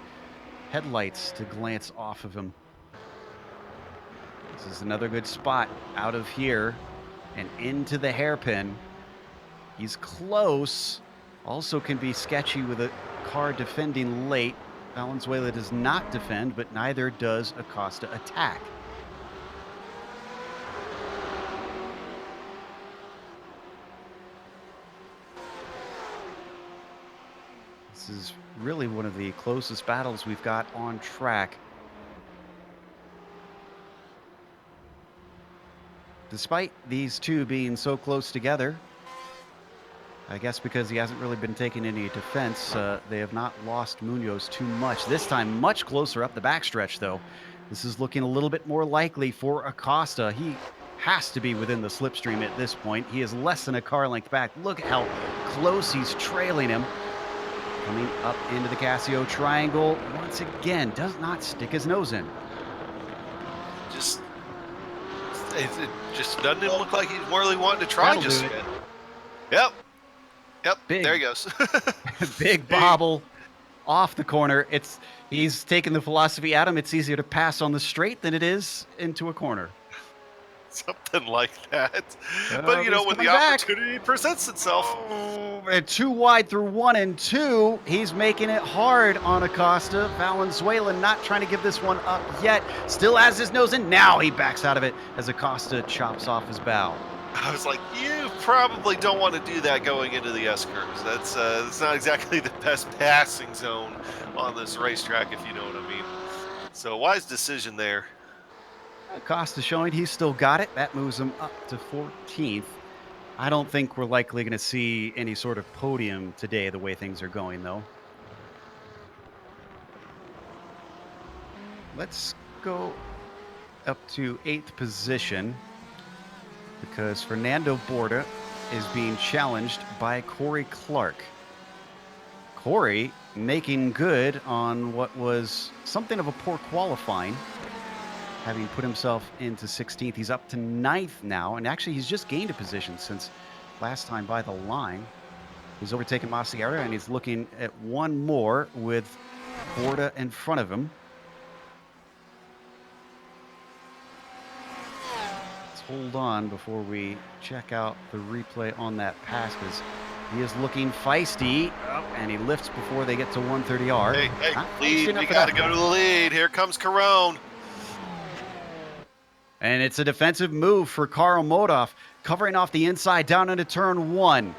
headlights to glance off of him. This is another good spot out of here and into the hairpin. He's close. Also can be sketchy with a car defending late. Valenzuela does not defend, but neither does Acosta attack. This is really one of the closest battles we've got on track. Despite these two being so close together, I guess because he hasn't really been taking any defense, they have not lost Munoz too much. This time much closer up the backstretch though. This is looking a little bit more likely for Acosta. He has to be within the slipstream at this point. He is less than a car length back. Look at how close he's trailing him. Coming up into the Casio Triangle, once again, does not stick his nose in. It just doesn't even look like he's really wanting to try That'll just do it. yet. Yep, Big. there he goes. Big bobble off the corner. He's taken the philosophy, Adam, it's easier to pass on the straight than it is into a corner. Something like that. Oh, But, you know, he's when the coming back. opportunity presents itself. Oh, and too wide through 1 and 2. He's making it hard on Acosta. Valenzuela not trying to give this one up yet. Still has his nose in. Now he backs out of it as Acosta chops off his bow. I was like, you probably don't want to do that going into the S-curves. That's not exactly the best passing zone on this racetrack, if you know what I mean. So wise decision there. Acosta showing he's still got it. That moves him up to 14th. I don't think we're likely going to see any sort of podium today the way things are going, though. Let's go up to 8th position because Fernando Borda is being challenged by Corey Clark. Corey making good on what was something of a poor qualifying, having put himself into 16th. He's up to 9th now, and actually he's just gained a position since last time by the line. He's overtaken Masiera, and he's looking at one more with Borda in front of him. Let's hold on before we check out the replay on that pass, because he is looking feisty, and he lifts before they get to 130R. Hey, lead, we got to go to the lead. Here comes Carone. And it's a defensive move for Karl Modov, covering off the inside down into turn 1.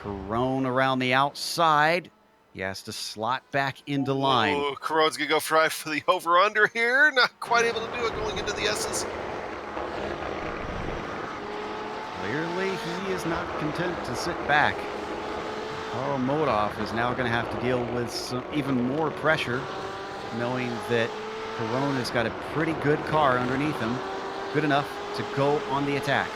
Carone around the outside. He has to slot back into line. Oh, Carone's going to go for the over-under here. Not quite able to do it going into the S's. Clearly, he is not content to sit back. Karl Modov is now going to have to deal with some even more pressure, knowing that Carone has got a pretty good car underneath him, good enough to go on the attack.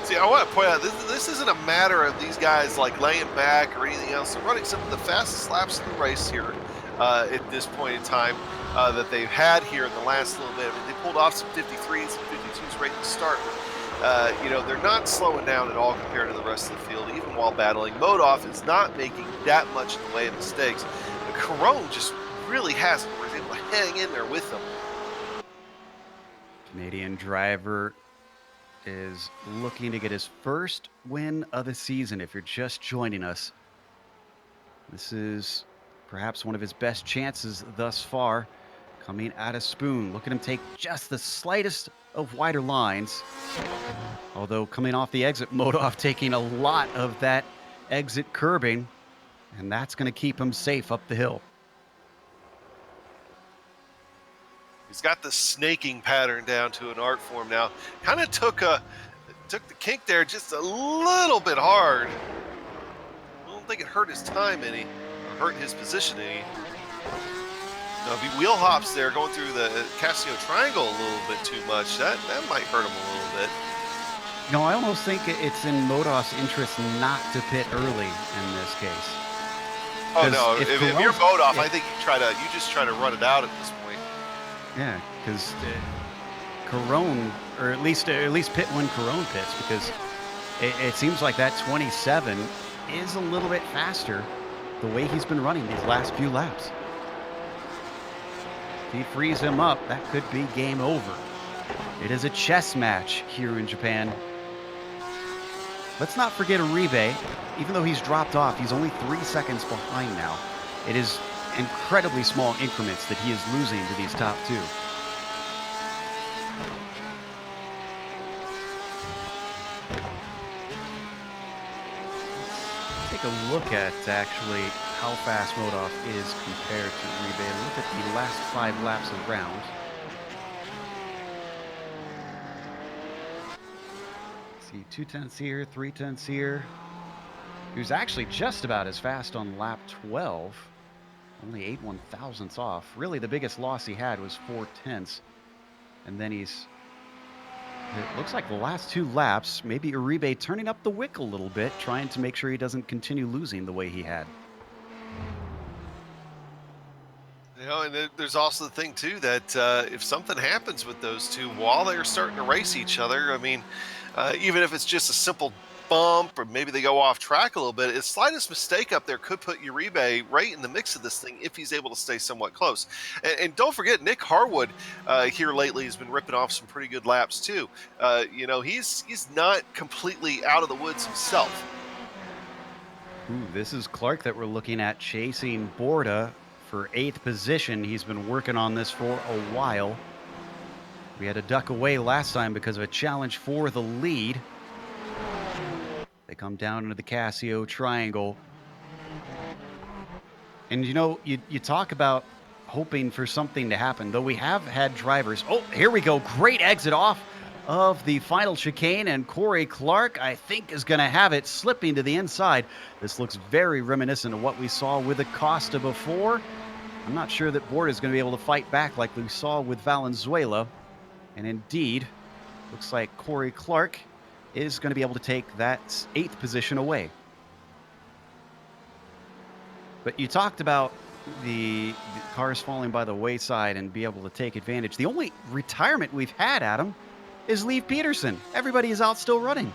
See, I want to point out, this isn't a matter of these guys like laying back or anything else. They're running some of the fastest laps in the race here at this point in time that they've had here in the last little bit. I mean, they pulled off some 53s and 52s right at the start. You know, they're not slowing down at all compared to the rest of the field, even while battling. Modov is not making that much in the way of mistakes. But Carone just really hasn't been able to hang in there with them. Canadian driver is looking to get his first win of the season. If you're just joining us, this is perhaps one of his best chances thus far, coming out of Spoon. Look at him take just the slightest of wider lines, although coming off the exit, Modov taking a lot of that exit curbing, and that's going to keep him safe up the hill. He's got the snaking pattern down to an art form now. Kind of took the kink there just a little bit hard. I don't think it hurt his time any, or hurt his position any. No, if he wheel hops there, going through the Casio triangle a little bit too much, that might hurt him a little bit. No, I almost think it's in Modov's interest not to pit early in this case. Oh no, if you're Modov, I think you just try to run it out at this point. Yeah, because Carone, or at least pit when Carone pits, because it seems like that 27 is a little bit faster the way he's been running these last few laps. If he frees him up, that could be game over. It is a chess match here in Japan. Let's not forget Uribe. Even though he's dropped off, he's only 3 seconds behind now. It is incredibly small increments that he is losing to these top two. Take a look at actually how fast Modov is compared to Uribe. Look at the last 5 laps around. See, 2/10 here, 3/10 here. He was actually just about as fast on lap 12. Only 8 1/1000ths off. Really, the biggest loss he had was 4/10. And then it looks like the last 2 laps, maybe Uribe turning up the wick a little bit, trying to make sure he doesn't continue losing the way he had. You know, and there's also the thing, too, that if something happens with those two while they're starting to race each other, I mean, even if it's just a simple bump, or maybe they go off track a little bit, its slightest mistake up there could put Uribe right in the mix of this thing if he's able to stay somewhat close. And don't forget, Nick Harwood here lately has been ripping off some pretty good laps too. You know, he's not completely out of the woods himself. Ooh, this is Clark that we're looking at chasing Borda for 8th position. He's been working on this for a while. We had to duck away last time because of a challenge for the lead. They come down into the Casio triangle. And you know, you talk about hoping for something to happen, though we have had drivers. Oh, here we go. Great exit off of the final chicane, and Corey Clark, I think, is going to have it slipping to the inside. This looks very reminiscent of what we saw with Acosta before. I'm not sure that Borda is going to be able to fight back like we saw with Valenzuela. And indeed, looks like Corey Clark is going to be able to take that 8th position away. But you talked about the cars falling by the wayside and be able to take advantage. The only retirement we've had, Adam, is Leif Peterson. Everybody is out still running.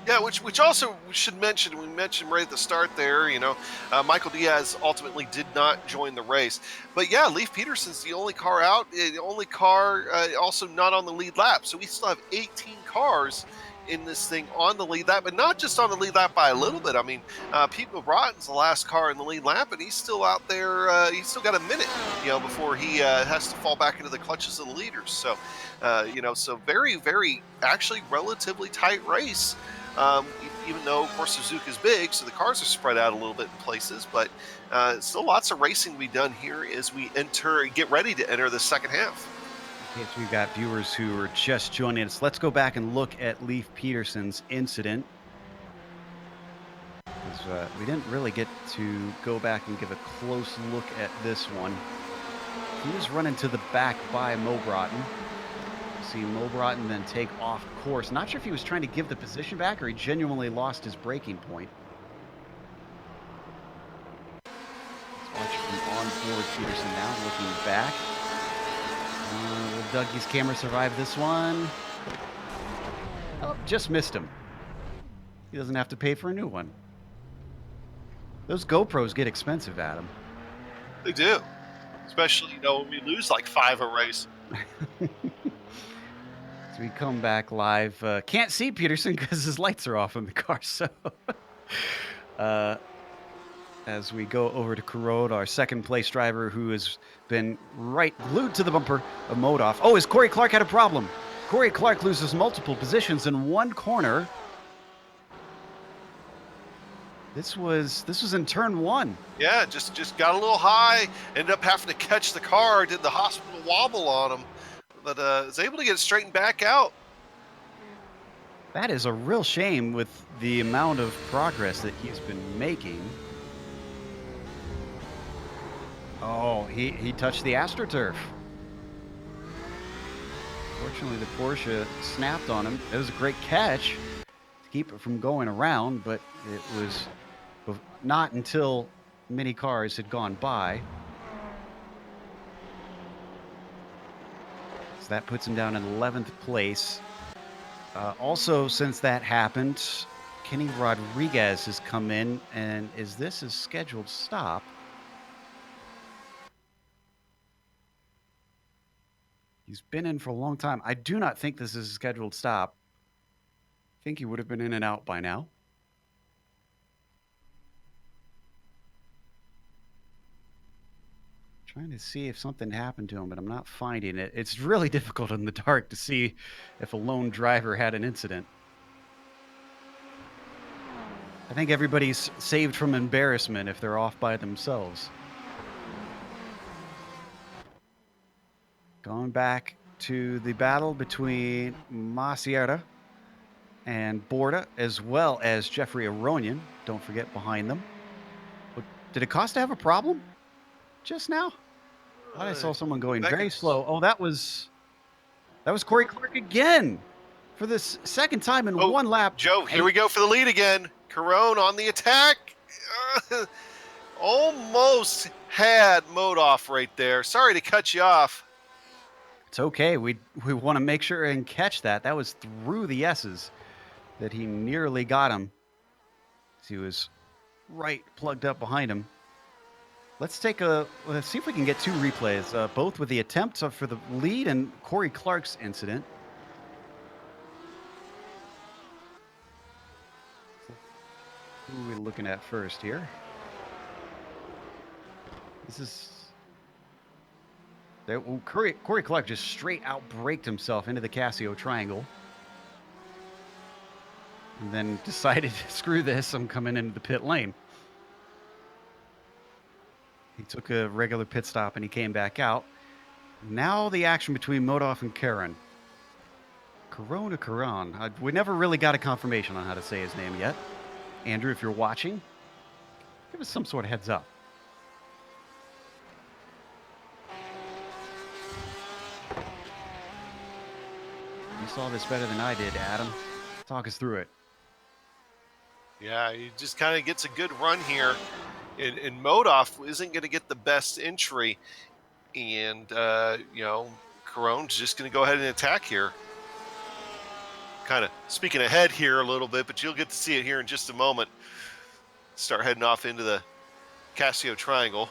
Yeah, which also we should mention, we mentioned right at the start there, you know, Michael Diaz ultimately did not join the race. But yeah, Leif Peterson's the only car out, the only car also not on the lead lap. So we still have 18 cars in this thing on the lead lap, but not just on the lead lap by a little bit. I mean, Pete Bratton's the last car in the lead lap, and he's still out there. He's still got a minute, you know, before he has to fall back into the clutches of the leaders. So, you know, so very, very actually relatively tight race. Even though, of course, Suzuka's big, so the cars are spread out a little bit in places, but still lots of racing to be done here as we get ready to enter the second half. If we've got viewers who are just joining us, let's go back and look at Leif Peterson's incident. We didn't really get to go back and give a close look at this one. He was running to the back by Mo Broughton. See Mo Broughton then take off course. Not sure if he was trying to give the position back or he genuinely lost his braking point. Let's watch from on board Peterson now, looking back. Will Dougie's camera survive this one? Oh, just missed him. He doesn't have to pay for a new one. Those GoPros get expensive, Adam. They do. Especially, you know, when we lose like 5 a race. So we come back live. Can't see Peterson because his lights are off in the car. So as we go over to Corrode, our second place driver who has been right glued to the bumper of Modoff. Oh, is Corey Clark had a problem? Corey Clark loses multiple positions in one corner. This was in turn 1. Yeah, just got a little high, ended up having to catch the car, did the hospital wobble on him, but was able to get it straightened back out. That is a real shame with the amount of progress that he's been making. Oh, he touched the AstroTurf. Fortunately, the Porsche snapped on him. It was a great catch to keep it from going around, but it was not until many cars had gone by. So that puts him down in 11th place. Also, since that happened, Kenny Rodriguez has come in, and is this his scheduled stop? He's been in for a long time. I do not think this is a scheduled stop. I think he would have been in and out by now. Trying to see if something happened to him, but I'm not finding it. It's really difficult in the dark to see if a lone driver had an incident. I think everybody's saved from embarrassment if they're off by themselves. Going back to the battle between Masiera and Borda, as well as Jeffrey Aronian. Don't forget behind them. Did Acosta have a problem just now? I thought I saw someone going very slow. Oh, that was Corey Clark again for the second time in one lap. Joe, here we go for the lead again. Corone on the attack. Almost had Modoff right there. Sorry to cut you off. It's okay. We want to make sure and catch that. That was through the S's. that he nearly got him. He was right plugged up behind him. Let's see if we can get two replays, both with the attempt for the lead and Corey Clark's incident. Who are we looking at first here? This is... There, well, Corey Clark just straight out braked himself into the Casio triangle. And then decided, screw this, I'm coming into the pit lane. He took a regular pit stop and he came back out. Now the action between Modoff and Karan. Corona Karan. We never really got a confirmation on how to say his name yet. Andrew, if you're watching, give us some sort of heads up. You saw this better than I did, Adam. Talk us through it. Yeah, he just kind of gets a good run here. And Modoff isn't going to get the best entry. And, you know, Caron's just going to go ahead and attack here. Kind of speaking ahead here a little bit, but you'll get to see it here in just a moment. Start heading off into the Casio triangle.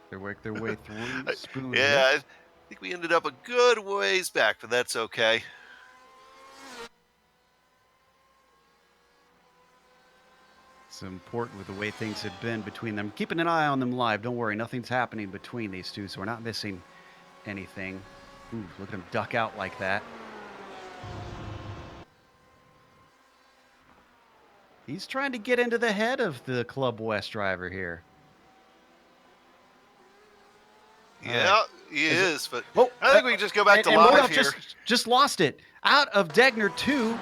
They work their way through. Spoon. Yeah, I think we ended up a good ways back, but that's okay. It's important with the way things have been between them. Keeping an eye on them live. Don't worry, nothing's happening between these two, so we're not missing anything. Ooh, look at him duck out like that. He's trying to get into the head of the Club West driver here. Yeah, he is, but Oh, I think we can just go back to and live Modoff here. just lost it. Out of Degner 2.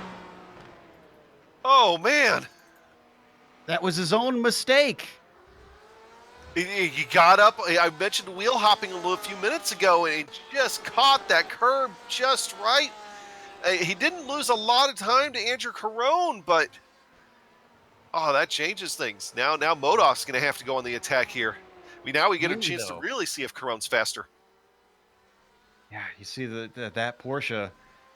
Oh, man. That was his own mistake. He got up. I mentioned wheel hopping a few minutes ago, and he just caught that curb just right. He didn't lose a lot of time to Andrew Caron, but oh, that changes things. Now Modoff's going to have to go on the attack here. Now we get a chance to really see if Caron's faster. Yeah, you see that Porsche,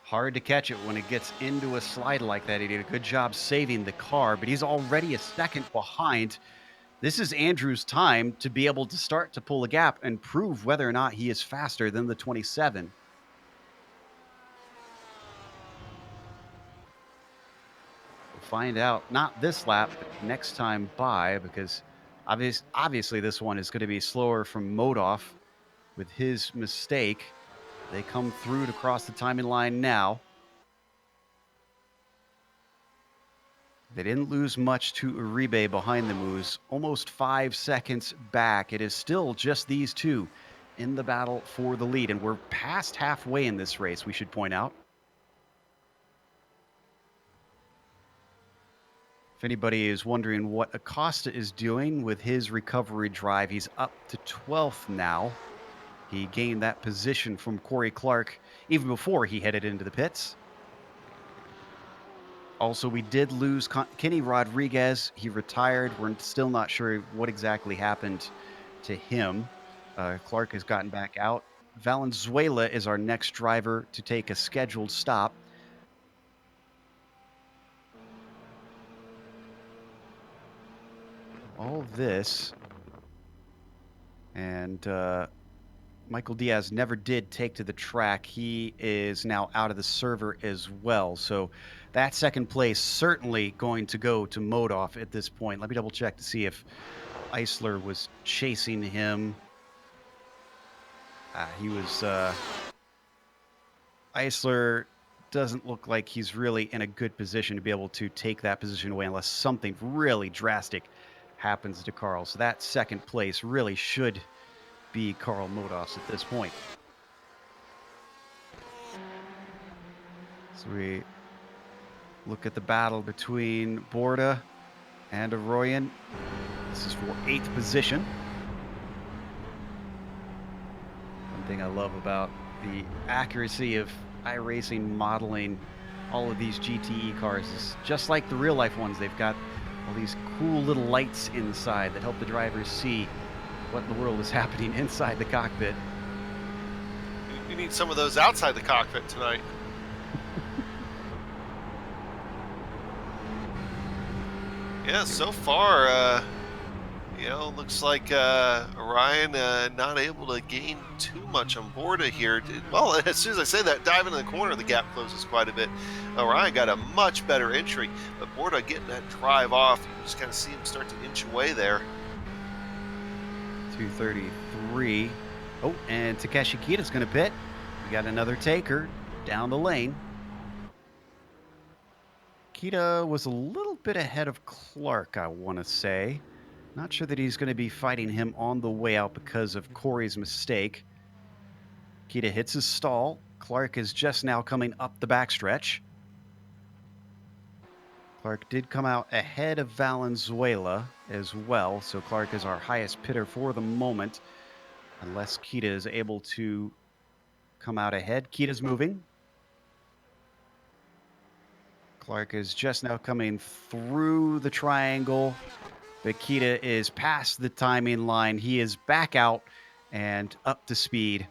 hard to catch it when it gets into a slide like that. He did a good job saving the car, but he's already a second behind. This is Andrew's time to be able to start to pull a gap and prove whether or not he is faster than the 27. We'll find out, not this lap, but next time by, because obviously this one is going to be slower from Modoff with his mistake. They come through to cross the timing line now. They didn't lose much to Uribe behind them, who was almost 5 seconds back. It is still just these two in the battle for the lead, and we're past halfway in this race, we should point out. If anybody is wondering what Acosta is doing with his recovery drive, he's up to 12th now. He gained that position from Corey Clark even before he headed into the pits. Also, we did lose Kenny Rodriguez. He retired. We're still not sure what exactly happened to him. Clark has gotten back out. Valenzuela is our next driver to take a scheduled stop. All this, and Michael Diaz never did take to the track. He is now out of the server as well. So that second place certainly going to go to Modoff at this point. Let me double check to see if Eisler was chasing him. He was... Eisler doesn't look like he's really in a good position to be able to take that position away unless something really drastic happens to Carl. So that second place really should be Carl Modoff's at this point. So we look at the battle between Borda and Arroyan. This is for 8th position. One thing I love about the accuracy of iRacing modeling all of these GTE cars is just like the real life ones. They've got all these cool little lights inside that help the drivers see what in the world is happening inside the cockpit. You need some of those outside the cockpit tonight. Yeah, so far, looks like Orion not able to gain too much on Borda here. Well, as soon as I say that, diving in the corner, the gap closes quite a bit. Orion got a much better entry, but Borda getting that drive off, you can just kind of see him start to inch away there. 233. Oh, and Takeshi Kita's going to pit. We got another taker down the lane. Kita was a little bit ahead of Clark, I want to say. Not sure that he's going to be fighting him on the way out because of Corey's mistake. Kita hits his stall. Clark is just now coming up the backstretch. Clark did come out ahead of Valenzuela as well, so Clark is our highest pitter for the moment, unless Kita is able to come out ahead. Kita's moving. Clark is just now coming through the triangle, but Kita is past the timing line. He is back out and up to speed.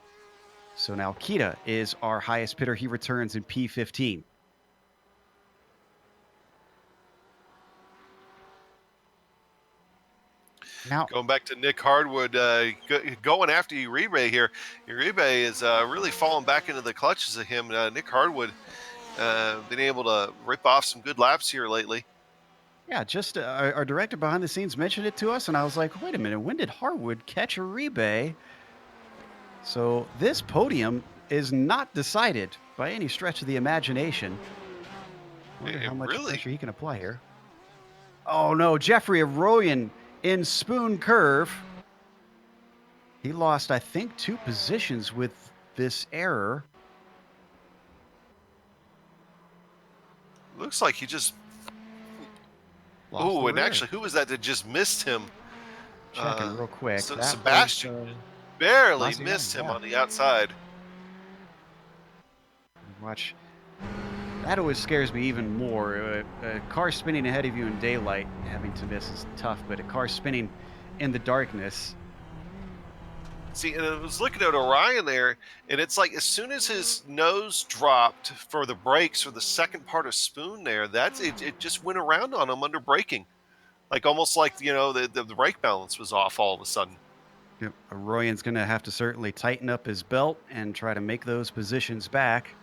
So now Kita is our highest pitter. He returns in P15. Now, going back to Nick Hardwood, going after Uribe here. Uribe is really falling back into the clutches of him. Nick Hardwood been able to rip off some good laps here lately. Yeah, just our director behind the scenes mentioned it to us, and I was like, wait a minute, when did Hardwood catch Uribe? So this podium is not decided by any stretch of the imagination. I wonder how much pressure he can apply here. Oh no, Jeffrey Arroyan in Spoon Curve. He lost, I think, 2 positions with this error. Looks like he just... Oh, and actually, who was that just missed him? Checking real quick. So Sebastian barely missed him on the outside. Watch. That always scares me even more. A car spinning ahead of you in daylight, having to miss is tough, but a car spinning in the darkness. See, and I was looking at Orion there, and it's like as soon as his nose dropped for the brakes for the second part of Spoon there, it just went around on him under braking. Like almost like, the brake balance was off all of a sudden. Yep. Arroyan's going to have to certainly tighten up his belt and try to make those positions back.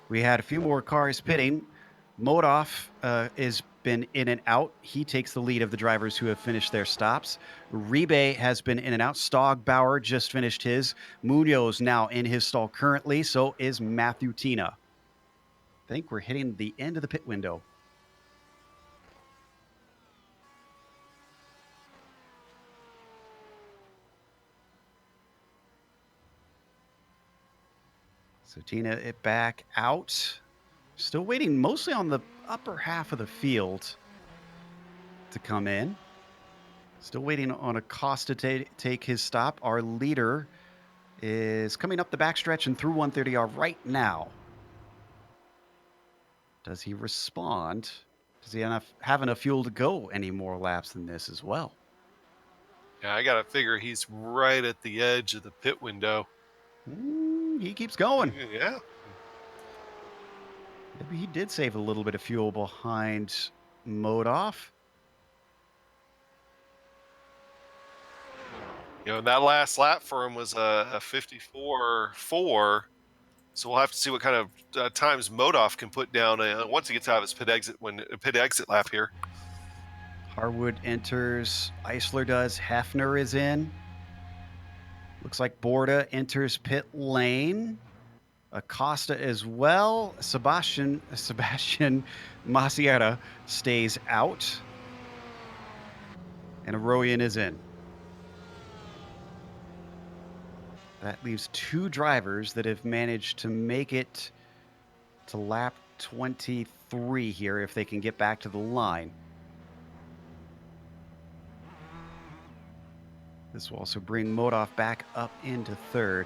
We had a few more cars pitting. Modoff has been in and out. He takes the lead of the drivers who have finished their stops. Uribe has been in and out. Stogbauer just finished his. Munoz now in his stall currently. So is Matthew Tina. I think we're hitting the end of the pit window. So Tina it back out. Still waiting mostly on the upper half of the field to come in. Still waiting on Acosta to take his stop. Our leader is coming up the backstretch and through 130R right now. Does he respond? Does he have enough fuel to go any more laps than this as well? Yeah, I got to figure he's right at the edge of the pit window. He keeps going. Yeah. Maybe he did save a little bit of fuel behind Modoff. And that last lap for him was a 54.4. So we'll have to see what kind of times Modoff can put down once he gets out of his pit exit lap here. Harwood enters. Eisler does. Hefner is in. Looks like Borda enters pit lane. Acosta as well. Sebastian Maciera stays out. And Arroyan is in. That leaves 2 drivers that have managed to make it to lap 23 here if they can get back to the line. This will also bring Modoff back up into 3rd.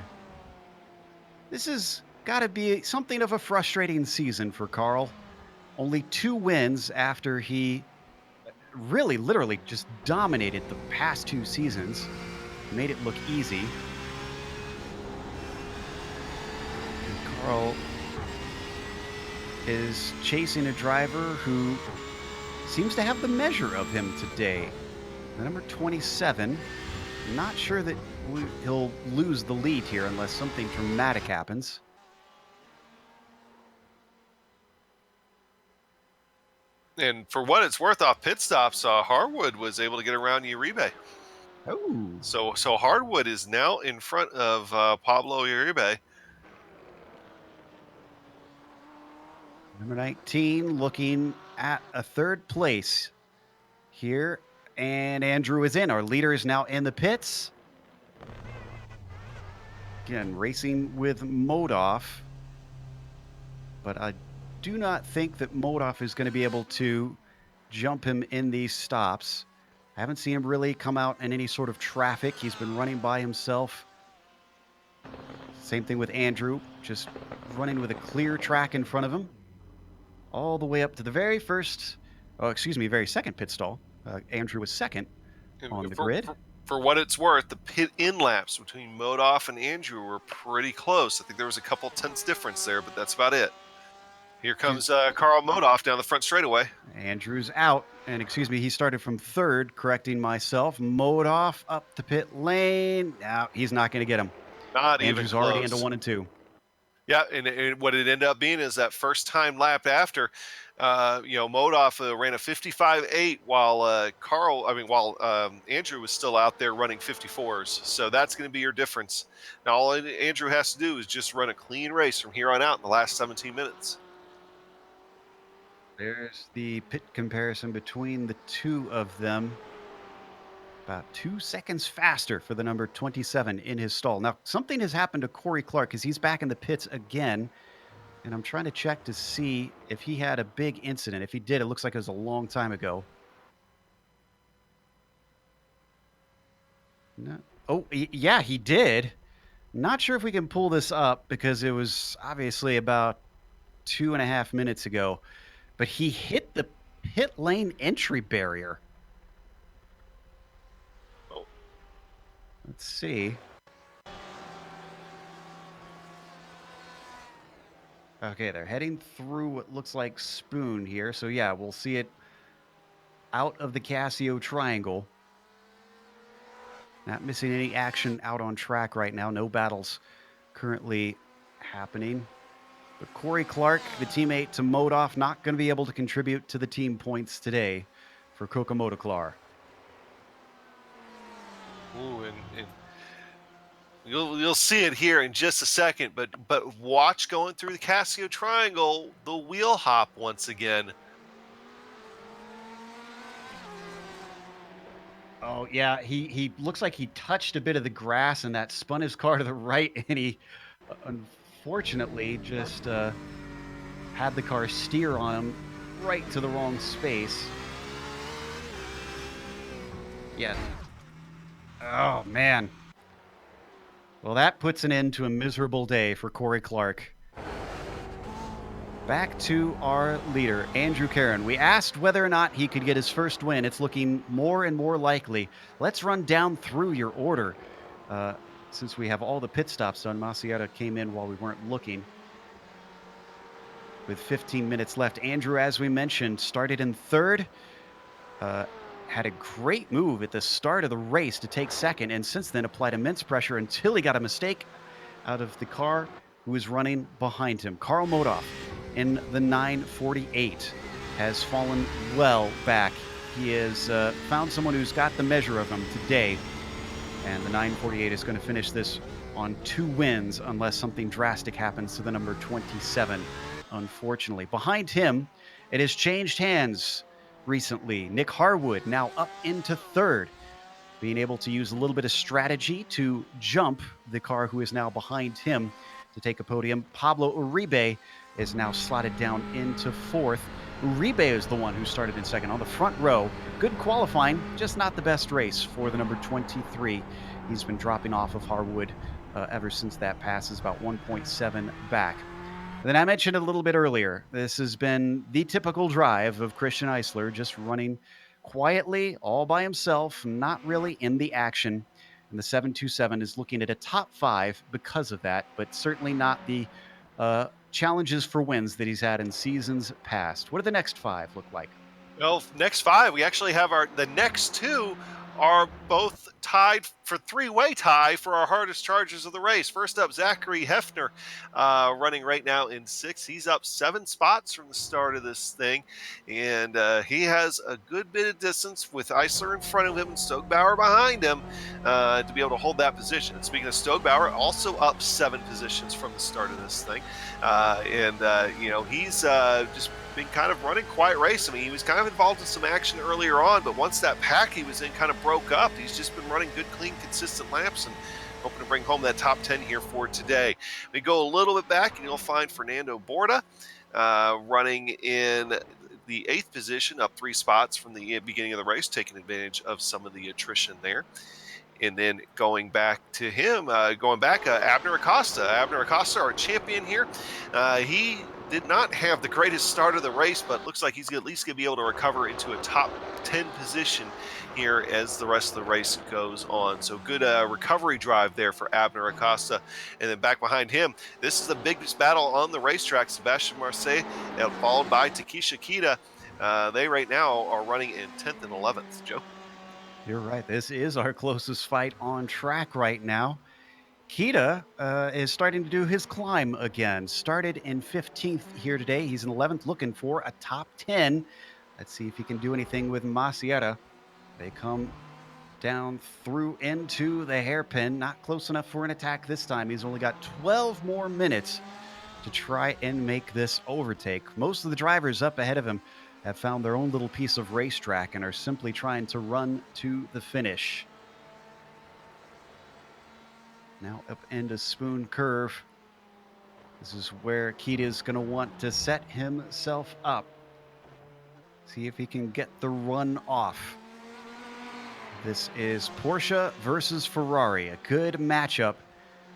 This has got to be something of a frustrating season for Carl. Only 2 wins after he really, literally just dominated the past 2 seasons. Made it look easy. Carl is chasing a driver who seems to have the measure of him today. The number 27. Not sure that he'll lose the lead here unless something dramatic happens. And for what it's worth, off pit stops, Harwood was able to get around Uribe. Oh. So Harwood is now in front of Pablo Uribe. Number 19 looking at a third place here. And Andrew is in. Our leader is now in the pits. Again, racing with Modoff. But I do not think that Modoff is going to be able to jump him in these stops. I haven't seen him really come out in any sort of traffic. He's been running by himself. Same thing with Andrew, just running with a clear track in front of him. All the way up to the very second pit stall. Andrew was second on the grid. For what it's worth, the pit in laps between Modoff and Andrew were pretty close. I think there was a couple tenths difference there, but that's about it. Here comes Carl Modoff down the front straightaway. Andrew's out, and he started from third, correcting myself. Modoff up the pit lane. Now he's not going to get him. Not Andrew's even close. already into 1 and 2. Yeah, and what it ended up being is that first time lap after, Modoff ran a 55.8 while Andrew was still out there running 54s. So that's going to be your difference. Now all Andrew has to do is just run a clean race from here on out in the last 17 minutes. There's the pit comparison between the two of them. About 2 seconds faster for the number 27 in his stall. Now, something has happened to Corey Clark because he's back in the pits again. And I'm trying to check to see if he had a big incident. If he did, it looks like it was a long time ago. No. Oh, yeah, he did. Not sure if we can pull this up because it was obviously about 2.5 minutes ago. But he hit the pit lane entry barrier. Oh. Let's see. Okay, they're heading through what looks like Spoon here. So, yeah, we'll see it out of the Casio Triangle. Not missing any action out on track right now. No battles currently happening. But Corey Clark, the teammate to Modoff, not going to be able to contribute to the team points today for Kokomoto Clar. Ooh, and you'll see it here in just a second, but watch going through the Casio Triangle, the wheel hop once again. Oh, yeah, he looks like he touched a bit of the grass and that spun his car to the right, and he unfortunately just had the car steer on him right to the wrong space. Yeah. Oh, man. Well, that puts an end to a miserable day for Corey Clark. Back to our leader, Andrew Caron. We asked whether or not he could get his first win. It's looking more and more likely. Let's run down through your order. Since we have all the pit stops done, Masiata came in while we weren't looking. With 15 minutes left, Andrew, as we mentioned, started in third. Had a great move at the start of the race to take second, and since then applied immense pressure until he got a mistake out of the car who was running behind him. Carl Modoff in the 948 has fallen well back. He has found someone who's got the measure of him today, and the 948 is going to finish this on 2 wins unless something drastic happens to the number 27, unfortunately. Behind him, it has changed hands recently. Nick Harwood now up into third, being able to use a little bit of strategy to jump the car who is now behind him to take a podium. Pablo Uribe is now slotted down into fourth. Uribe is the one who started in second on the front row. Good qualifying, just not the best race for the number 23. He's been dropping off of Harwood ever since that pass is about 1.7 back. And then I mentioned it a little bit earlier. This has been the typical drive of Christian Eisler, just running quietly, all by himself, not really in the action. And the 727 is looking at a top 5 because of that, but certainly not the challenges for wins that he's had in seasons past. What do the next 5 look like? Well, next 5, we actually have the next 2 are both tied for three-way tie for our hardest charges of the race. First up, Zachary Hefner, running right now in 6th. He's up 7 spots from the start of this thing, and he has a good bit of distance with Eisler in front of him and Stogbauer behind him to be able to hold that position. And speaking of Stogbauer, also up 7 positions from the start of this thing, he's just been kind of running quiet race. I mean, he was kind of involved in some action earlier on, but once that pack he was in kind of broke up, he's just been running good, clean, consistent laps and hoping to bring home that top 10 here for today. We go a little bit back and you'll find Fernando Borda running in the 8th position, up 3 spots from the beginning of the race, taking advantage of some of the attrition there. And then going back to him, Abner Acosta. Abner Acosta, our champion here. He did not have the greatest start of the race, but looks like he's at least going to be able to recover into a top 10 position here as the rest of the race goes on. So good recovery drive there for Abner Acosta. And then back behind him, this is the biggest battle on the racetrack. Sebastian Marseille, followed by Takesha Kita. They right now are running in 10th and 11th. Joe? You're right. This is our closest fight on track right now. Kita is starting to do his climb again. Started in 15th here today. He's in 11th, looking for a top 10. Let's see if he can do anything with Masieta. They come down through into the hairpin. Not close enough for an attack this time. He's only got 12 more minutes to try and make this overtake. Most of the drivers up ahead of him have found their own little piece of racetrack and are simply trying to run to the finish. Now up into Spoon Curve. This is where Kita's going to want to set himself up. See if he can get the run off. This is Porsche versus Ferrari. A good matchup.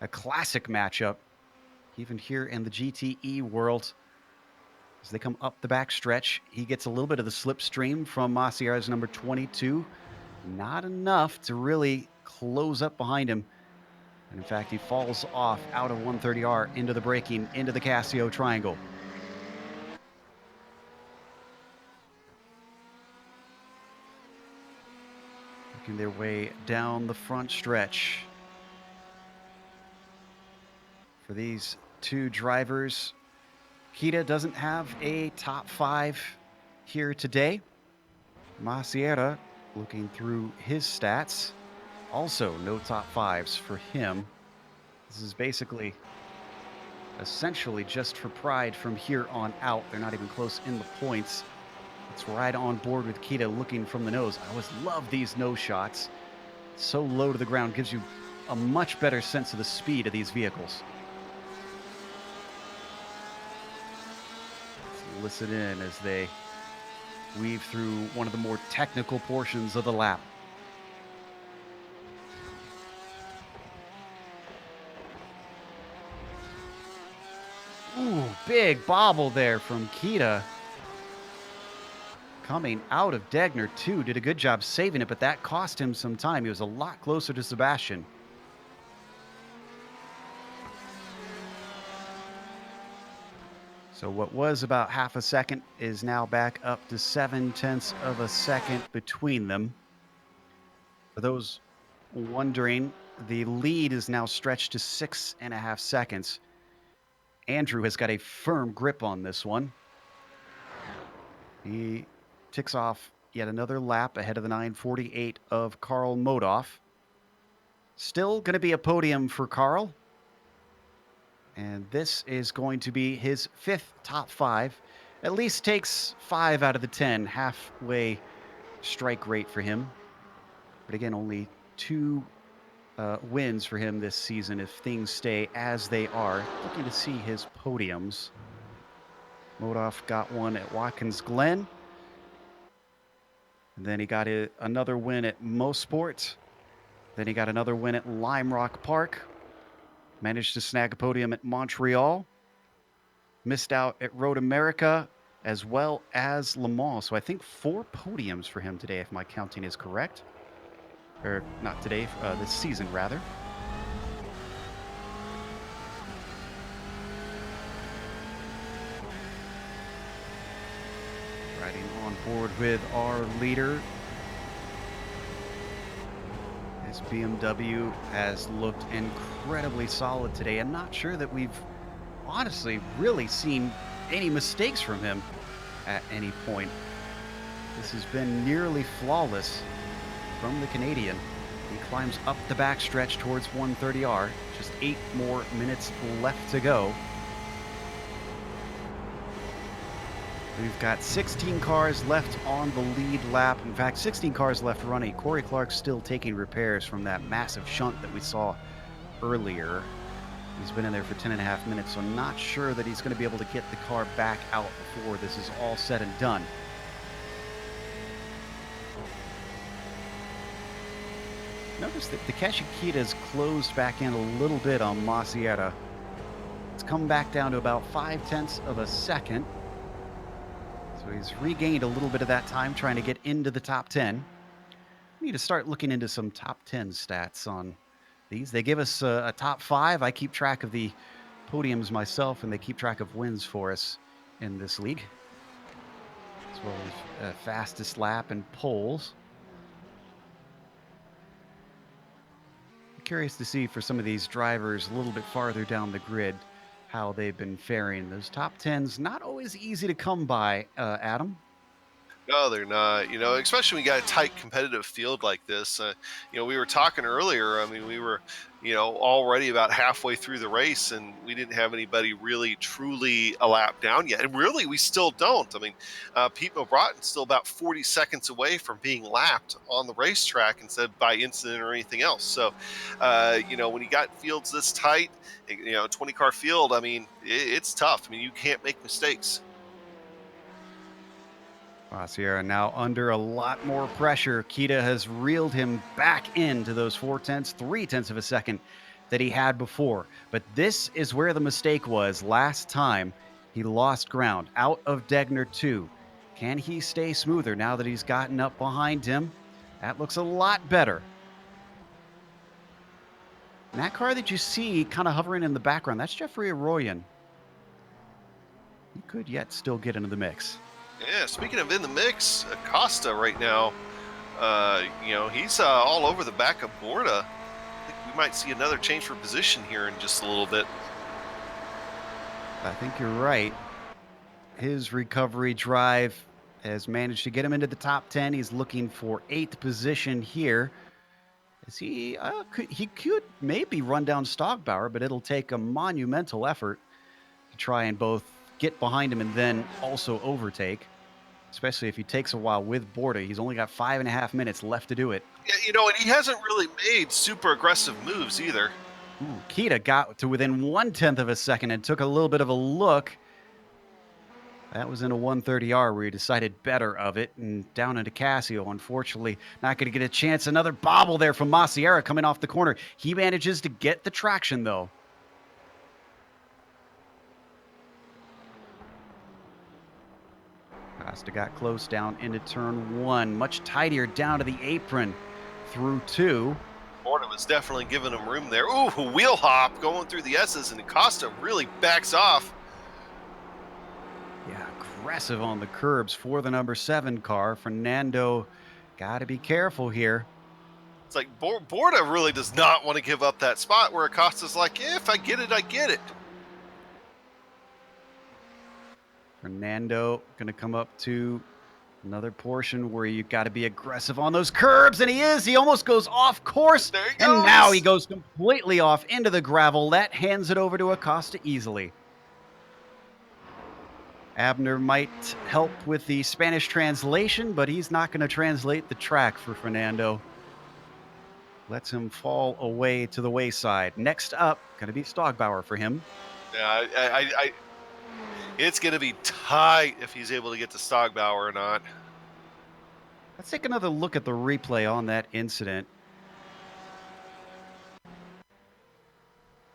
A classic matchup. Even here in the GTE world. As they come up the back stretch, he gets a little bit of the slipstream from Masiera's number 22. Not enough to really close up behind him. And in fact, he falls off out of 130R into the braking, into the Casio triangle. Making their way down the front stretch. For these two drivers, Kita doesn't have a top 5 here today. Masieta, looking through his stats, also no top 5s for him. This is basically, essentially just for pride from here on out. They're not even close in the points. Let's ride on board with Kita looking from the nose. I always love these nose shots. So low to the ground, gives you a much better sense of the speed of these vehicles. Listen in as they weave through one of the more technical portions of the lap. Ooh, big bobble there from Kita. Coming out of Degner too, did a good job saving it, but that cost him some time. He was a lot closer to Sebastian. So what was about half a second is now back up to 0.7 of a second between them. For those wondering, the lead is now stretched to 6.5 seconds. Andrew has got a firm grip on this one. He ticks off yet another lap ahead of the 9:48 of Karl Modoff. Still going to be a podium for Karl. And this is going to be his 5th top 5. At least takes 5 out of the 10. Halfway strike rate for him. But again, only 2 wins for him this season if things stay as they are. Looking to see his podiums. Modoff got one at Watkins Glen. And then he got another win at Mosport. Then he got another win at Lime Rock Park. Managed to snag a podium at Montreal. Missed out at Road America as well as Le Mans. So I think 4 podiums for him today, if my counting is correct. Or not today, this season rather. Riding on board with our leader. This BMW has looked incredibly solid today. I'm not sure that we've honestly really seen any mistakes from him at any point. This has been nearly flawless from the Canadian. He climbs up the backstretch towards 130R. Just 8 more minutes left to go. We've got 16 cars left on the lead lap. In fact, 16 cars left running. Corey Clark's still taking repairs from that massive shunt that we saw earlier. He's been in there for 10.5 minutes, so I'm not sure that he's going to be able to get the car back out before this is all said and done. Notice that the Kashikita's closed back in a little bit on Masiera. It's come back down to about 0.5 of a second. So he's regained a little bit of that time trying to get into the top 10. We need to start looking into some top 10 stats on these. They give us a top 5. I keep track of the podiums myself, and they keep track of wins for us in this league, as well as fastest lap and poles. Curious to see for some of these drivers a little bit farther down the grid how they've been faring. Those top 10s not always easy to come by, Adam. No, they're not. Especially when you got a tight competitive field like this. We were talking earlier. I mean, we were, already about halfway through the race, and we didn't have anybody really truly a lap down yet. And really, we still don't. I mean, Pete Mobratton's still about 40 seconds away from being lapped on the racetrack instead of by incident or anything else. So, when you got fields this tight, 20-car field, I mean, it's tough. I mean, you can't make mistakes. Sierra now under a lot more pressure. Kita has reeled him back into those 0.3 of a second that he had before. But this is where the mistake was last time. He lost ground out of Degner 2. Can he stay smoother now that he's gotten up behind him? That looks a lot better. And that car that you see kind of hovering in the background, that's Jeffrey Arroyan. He could yet still get into the mix. Yeah, speaking of in the mix, Acosta right now, he's all over the back of Borda. I think we might see another change for position here in just a little bit. I think you're right. His recovery drive has managed to get him into the top 10. He's looking for 8th position here. As he could maybe run down Stocgbauer, but it'll take a monumental effort to try and both get behind him and then also overtake, especially if he takes a while with Borda. He's only got 5.5 minutes left to do it. Yeah, and he hasn't really made super aggressive moves either. Kita got to within 1/10 of a second and took a little bit of a look. That was in a 130R where he decided better of it and down into Casio. Unfortunately, not going to get a chance. Another bobble there from Masiera coming off the corner. He manages to get the traction though. Costa got close down into turn 1. Much tighter down to the apron through 2. Borda was definitely giving him room there. Ooh, wheel hop going through the S's, and Acosta really backs off. Yeah, aggressive on the curbs for the number 7 car. Fernando got to be careful here. It's like Borda really does not want to give up that spot where Acosta's like, if I get it, I get it. Fernando going to come up to another portion where you got to be aggressive on those curbs, and he is. He almost goes off course, There he and goes. now he goes completely off into the gravel. That hands it over to Acosta easily. Abner might help with the Spanish translation, but he's not going to translate the track for Fernando. Lets him fall away to the wayside. Next up, going to be Stocgbauer for him. Yeah, it's going to be tight if he's able to get to Stocgbauer or not. Let's take another look at the replay on that incident.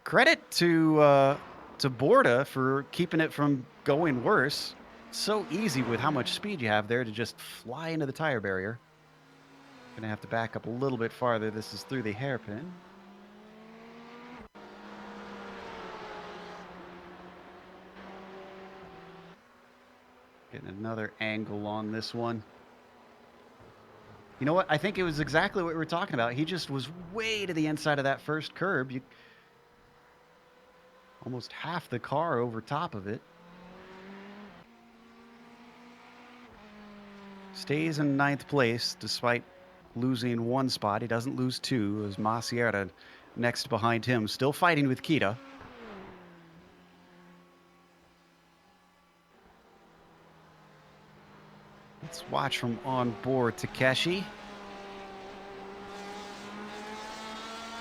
Credit to Borda for keeping it from going worse. So easy with how much speed you have there to just fly into the tire barrier. Gonna have to back up a little bit farther. This is through the hairpin. Getting another angle on this one. You know what? I think it was exactly what we were talking about. He just was way to the inside of that first curb. You almost half the car over top of it. Stays in 9th place despite losing 1 spot. He doesn't lose 2 as Masiera next behind him, still fighting with Kita. Let's watch from on board Takeshi.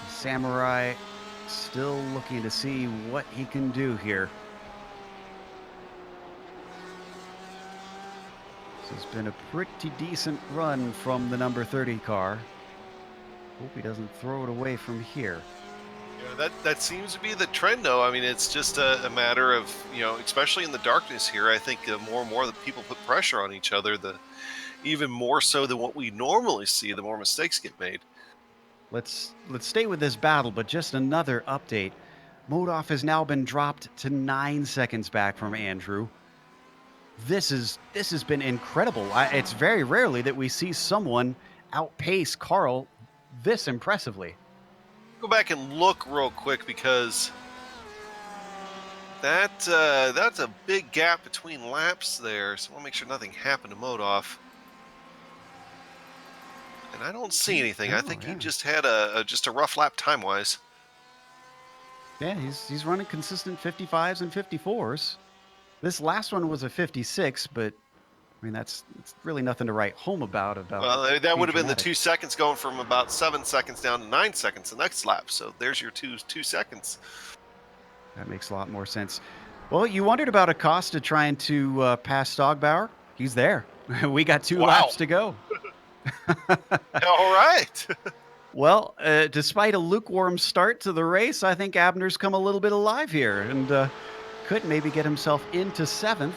Samurai still looking to see what he can do here. This has been a pretty decent run from the number 30 car. Hope he doesn't throw it away from here. Yeah, that seems to be the trend, though. I mean, it's just a matter of, especially in the darkness here, I think the more and more that people put pressure on each other, the even more so than what we normally see, the more mistakes get made. Let's stay with this battle, but just another update. Modoff has now been dropped to 9 seconds back from Andrew. This has been incredible. It's very rarely that we see someone outpace Carl this impressively. Go back and look real quick because that's a big gap between laps there. So I want to make sure nothing happened to Modoff. And I don't see anything. I think he just had a rough lap time-wise. Yeah, he's running consistent 55s and 54s. This last one was a 56, but I mean it's really nothing to write home about. Well, that would have been the 2 seconds going from about 7 seconds down to 9 seconds the next lap. So there's your two seconds. That makes a lot more sense. Well, you wondered about Acosta trying to pass Stogbauer. He's there. We got 2 laps to go. All right. Well, despite a lukewarm start to the race, I think Abner's come a little bit alive here and could maybe get himself into 7th.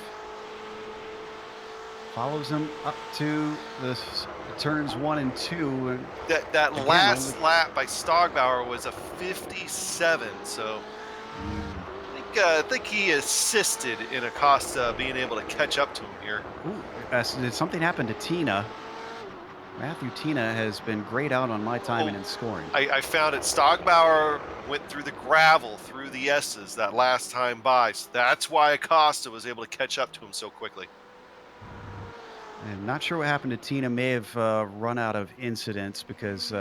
Follows him up to the turns 1 and 2. And that last lap by Stogbauer was a 57, so I think he assisted in Acosta being able to catch up to him here. Did something happen to Tina? Matthew Tina has been great out on my timing and scoring. I found it. Stogbauer went through the gravel, through the S's that last time by. So that's why Acosta was able to catch up to him so quickly. I'm not sure what happened to Tina. May have run out of incidents because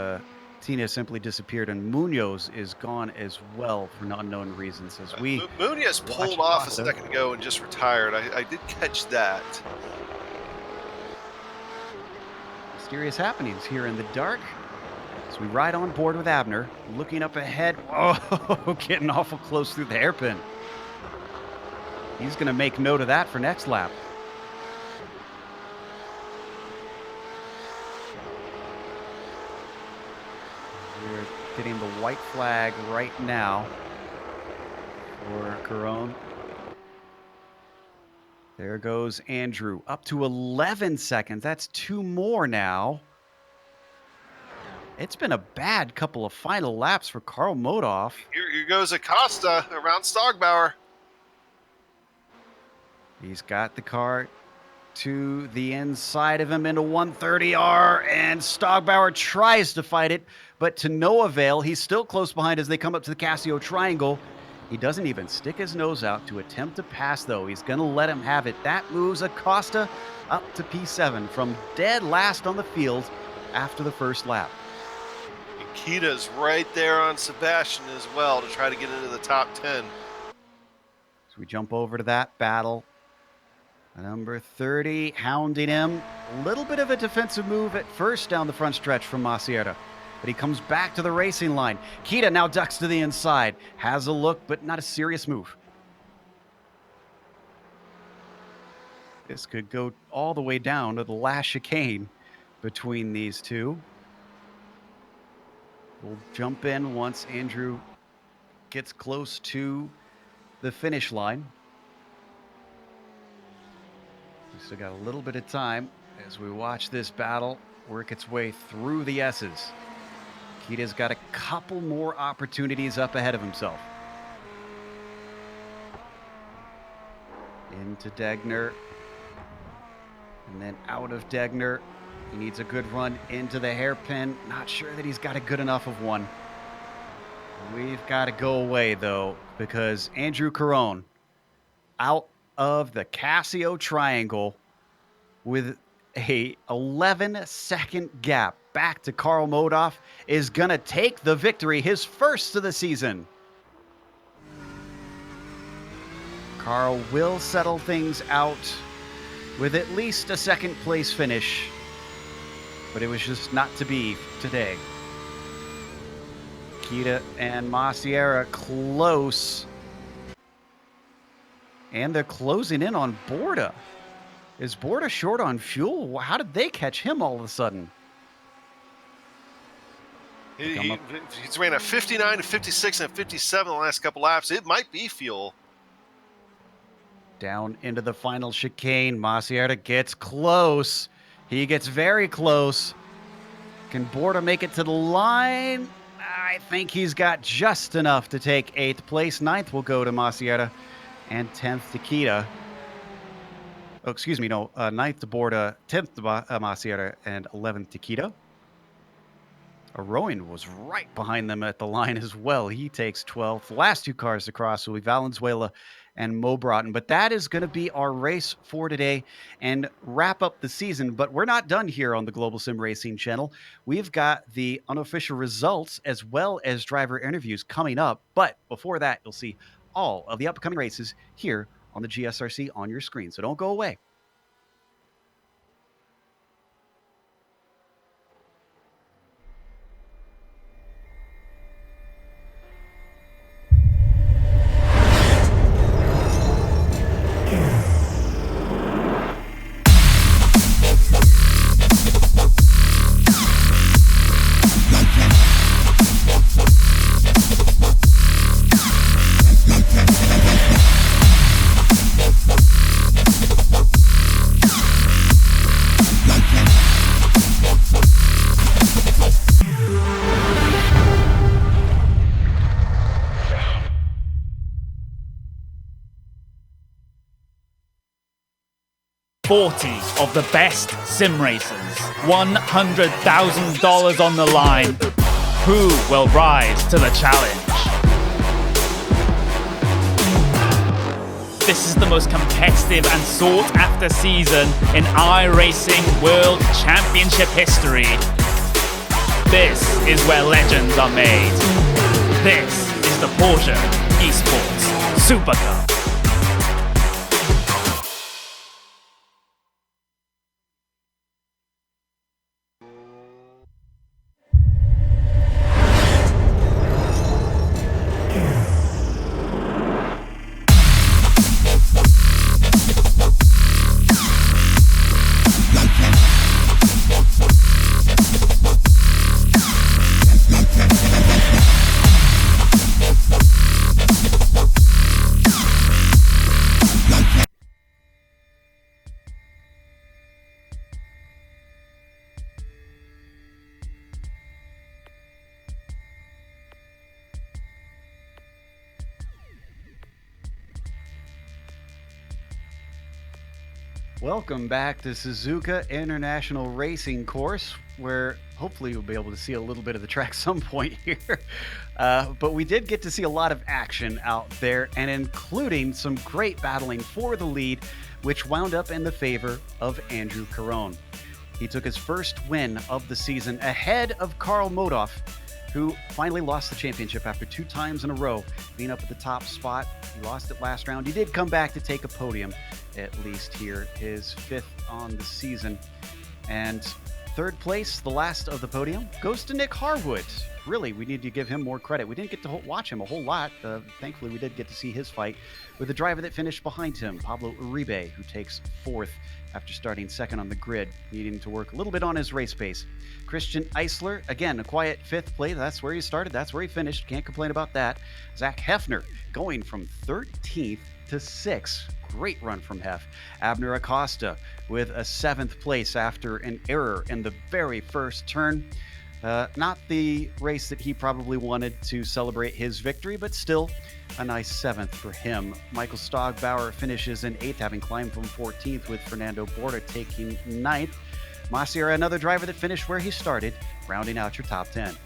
Tina simply disappeared, and Munoz is gone as well for unknown reasons. As Munoz pulled off a second ago and just retired. I did catch that. Mysterious happenings here in the dark as we ride on board with Abner, looking up ahead. Oh, getting awful close through the hairpin. He's going to make note of that for next lap. We're getting the white flag right now for Caron. There goes Andrew, up to 11 seconds. That's 2 more now. It's been a bad couple of final laps for Carl Modoff. Here goes Acosta around Stogbauer. He's got the car to the inside of him into 130R, and Stogbauer tries to fight it, but to no avail. He's still close behind as they come up to the Casio Triangle. He doesn't even stick his nose out to attempt to pass, though. He's going to let him have it. That moves Acosta up to P7 from dead last on the field after the first lap. Nikita's right there on Sebastian as well to try to get into the top 10. So we jump over to that battle. Number 30 hounding him. A little bit of a defensive move at first down the front stretch from Masiera, but he comes back to the racing line. Kita now ducks to the inside. Has a look, but not a serious move. This could go all the way down to the last chicane between these two. We'll jump in once Andrew gets close to the finish line. We still got a little bit of time as we watch this battle work its way through the S's. Kita's got a couple more opportunities up ahead of himself. Into Degner. And then out of Degner. He needs a good run into the hairpin. Not sure that he's got a good enough of one. We've got to go away, though, because Andrew Caron out of the Casio Triangle with a 11-second gap back to Karl Modoff is going to take the victory, his first of the season. Karl will settle things out with at least a second place finish, but it was just not to be today. Kita and Masiera close, and they're closing in on Borda. Is Borda short on fuel? How did they catch him all of a sudden? He's ran a 59, a 56, and a 57 the last couple laps. It might be fuel. Down into the final chicane. Masiera gets close. He gets very close. Can Borda make it to the line? I think he's got just enough to take 8th place. 9th will go to Masiera, and 10th to Kita. Oh, excuse me, no. 9th to Borda, 10th to Masiera, and 11th to Kita. Rowan was right behind them at the line as well. He takes 12th. The last two cars to cross will be Valenzuela and Mo Broughton. But that is going to be our race for today and wrap up the season. But we're not done here on the Global Sim Racing channel. We've got the unofficial results as well as driver interviews coming up. But before that, you'll see all of the upcoming races here on the GSRC on your screen. So don't go away. Of the best sim racers. $100,000 on the line. Who will rise to the challenge? This is the most competitive and sought-after season in iRacing World Championship history. This is where legends are made. This is the Porsche Esports Supercar. Welcome back to Suzuka International Racing Course, where hopefully you'll be able to see a little bit of the track some point here. But we did get to see a lot of action out there, and including some great battling for the lead, which wound up in the favor of Andrew Caron. He took his first win of the season ahead of Karl Modoff, who finally lost the championship after 2 times in a row, being up at the top spot. He lost it last round. He did come back to take a podium, at least here, his 5th on the season. And 3rd place, the last of the podium, goes to Nick Harwood. Really, we need to give him more credit. We didn't get to watch him a whole lot. Thankfully, we did get to see his fight with the driver that finished behind him, Pablo Uribe, who takes 4th after starting 2nd on the grid, needing to work a little bit on his race pace. Christian Eisler, again, a quiet 5th place. That's where he started. That's where he finished. Can't complain about that. Zach Hefner going from 13th to 6th. Great run from Hef. Abner Acosta with a 7th place after an error in the very first turn. Not the race that he probably wanted to celebrate his victory, but still a nice seventh for him. Michael Stogbauer finishes in eighth, having climbed from 14th, with Fernando Borda taking ninth. Masier, another driver that finished where he started, rounding out your top 10.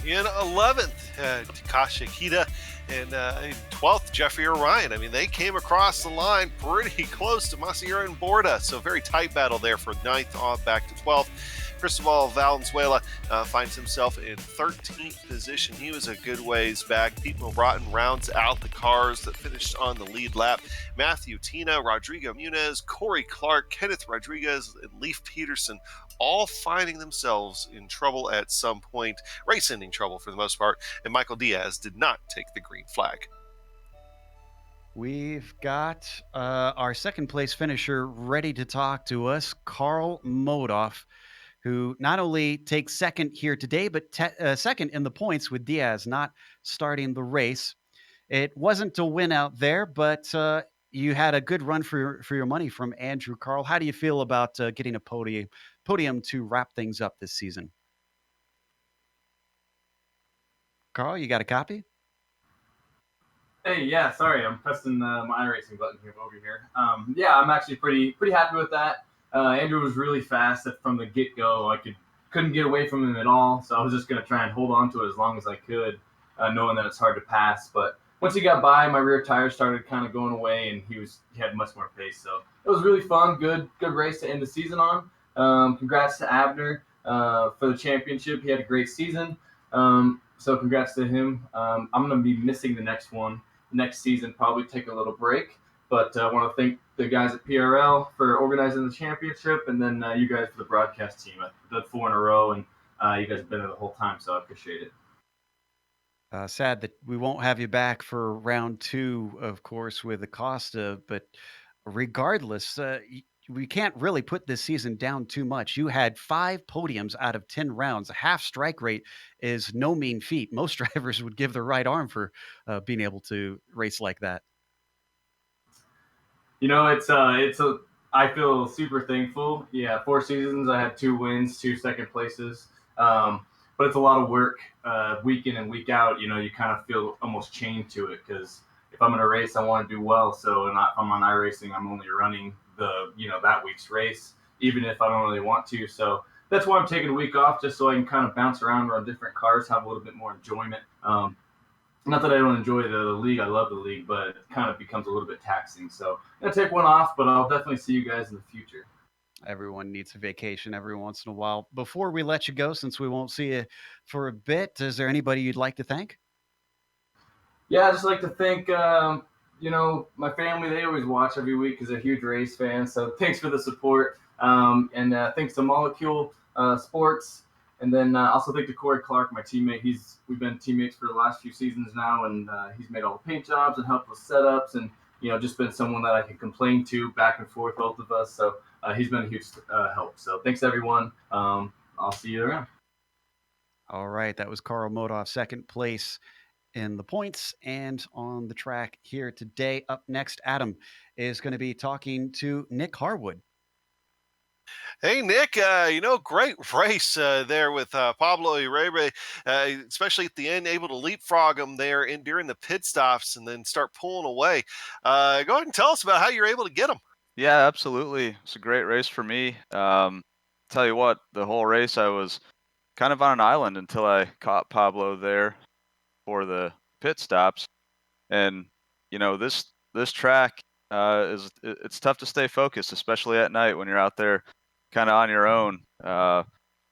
In 11th, Takashi Akita, and in 12th, Jeffrey Orion. I mean, they came across the line pretty close to Masier and Borda, so very tight battle there for 9th on back to 12th. Cristobal Valenzuela finds himself in 13th position. He was a good ways back. Pete Broughton rounds out the cars that finished on the lead lap. Matthew Tina, Rodrigo Muniz, Corey Clark, Kenneth Rodriguez, and Leif Peterson all finding themselves in trouble at some point, race-ending trouble for the most part, and Michael Diaz did not take the green flag. We've got our second place finisher ready to talk to us, Carl Modoff, who not only takes second here today, but second in the points with Diaz not starting the race. It wasn't a win out there, but you had a good run for your money from Andrew. Carl, how do you feel about getting a podium to wrap things up this season? Carl, you got a copy? Hey, yeah, sorry, I'm pressing my iRacing button here over here. Yeah, I'm actually pretty happy with that. Andrew was really fast from the get go. Couldn't get away from him at all, so I was just gonna try and hold on to it as long as I could, knowing that it's hard to pass. But once he got by, my rear tires started kind of going away, and he had much more pace. So it was really fun, good race to end the season on. Congrats to Abner for the championship. He had a great season. So congrats to him. I'm gonna be missing the next season, probably take a little break. But I want to thank the guys at PRL for organizing the championship, and then you guys for the broadcast team. I did 4 in a row, and you guys have been there the whole time, so I appreciate it. Sad that we won't have you back for round two, of course, with Acosta. But regardless, we can't really put this season down too much. You had 5 podiums out of 10 rounds. A half strike rate is no mean feat. Most drivers would give their right arm for being able to race like that. I feel super thankful. Yeah, 4 seasons, I had 2 wins, 2 second places. But it's a lot of work, week in and week out. You kind of feel almost chained to it because if I'm going to race, I want to do well. So if I'm on iRacing, I'm only running that week's race, even if I don't really want to. So that's why I'm taking a week off, just so I can kind of bounce around on different cars, have a little bit more enjoyment. Not that I don't enjoy the league. I love the league, but it kind of becomes a little bit taxing. So I'm going to take one off, but I'll definitely see you guys in the future. Everyone needs a vacation every once in a while. Before we let you go, since we won't see you for a bit, is there anybody you'd like to thank? Yeah, I just like to thank, my family. They always watch every week because they're huge race fans. So thanks for the support. And thanks to Molecule Sports. And then also thank to Corey Clark, my teammate. We've been teammates for the last few seasons now, and he's made all the paint jobs and helped with setups, and just been someone that I can complain to back and forth, both of us. So he's been a huge help. So thanks everyone. I'll see you around. All right, that was Carl Modoff, second place in the points and on the track here today. Up next, Adam is going to be talking to Nick Harwood. Hey, Nick, great race there with Pablo Uribe, especially at the end, able to leapfrog him there during the pit stops and then start pulling away. Go ahead and tell us about how you're able to get him. Yeah, absolutely. It's a great race for me. Tell you what, the whole race I was kind of on an island until I caught Pablo there for the pit stops. And this track it's tough to stay focused, especially at night when you're out there kind of on your own. So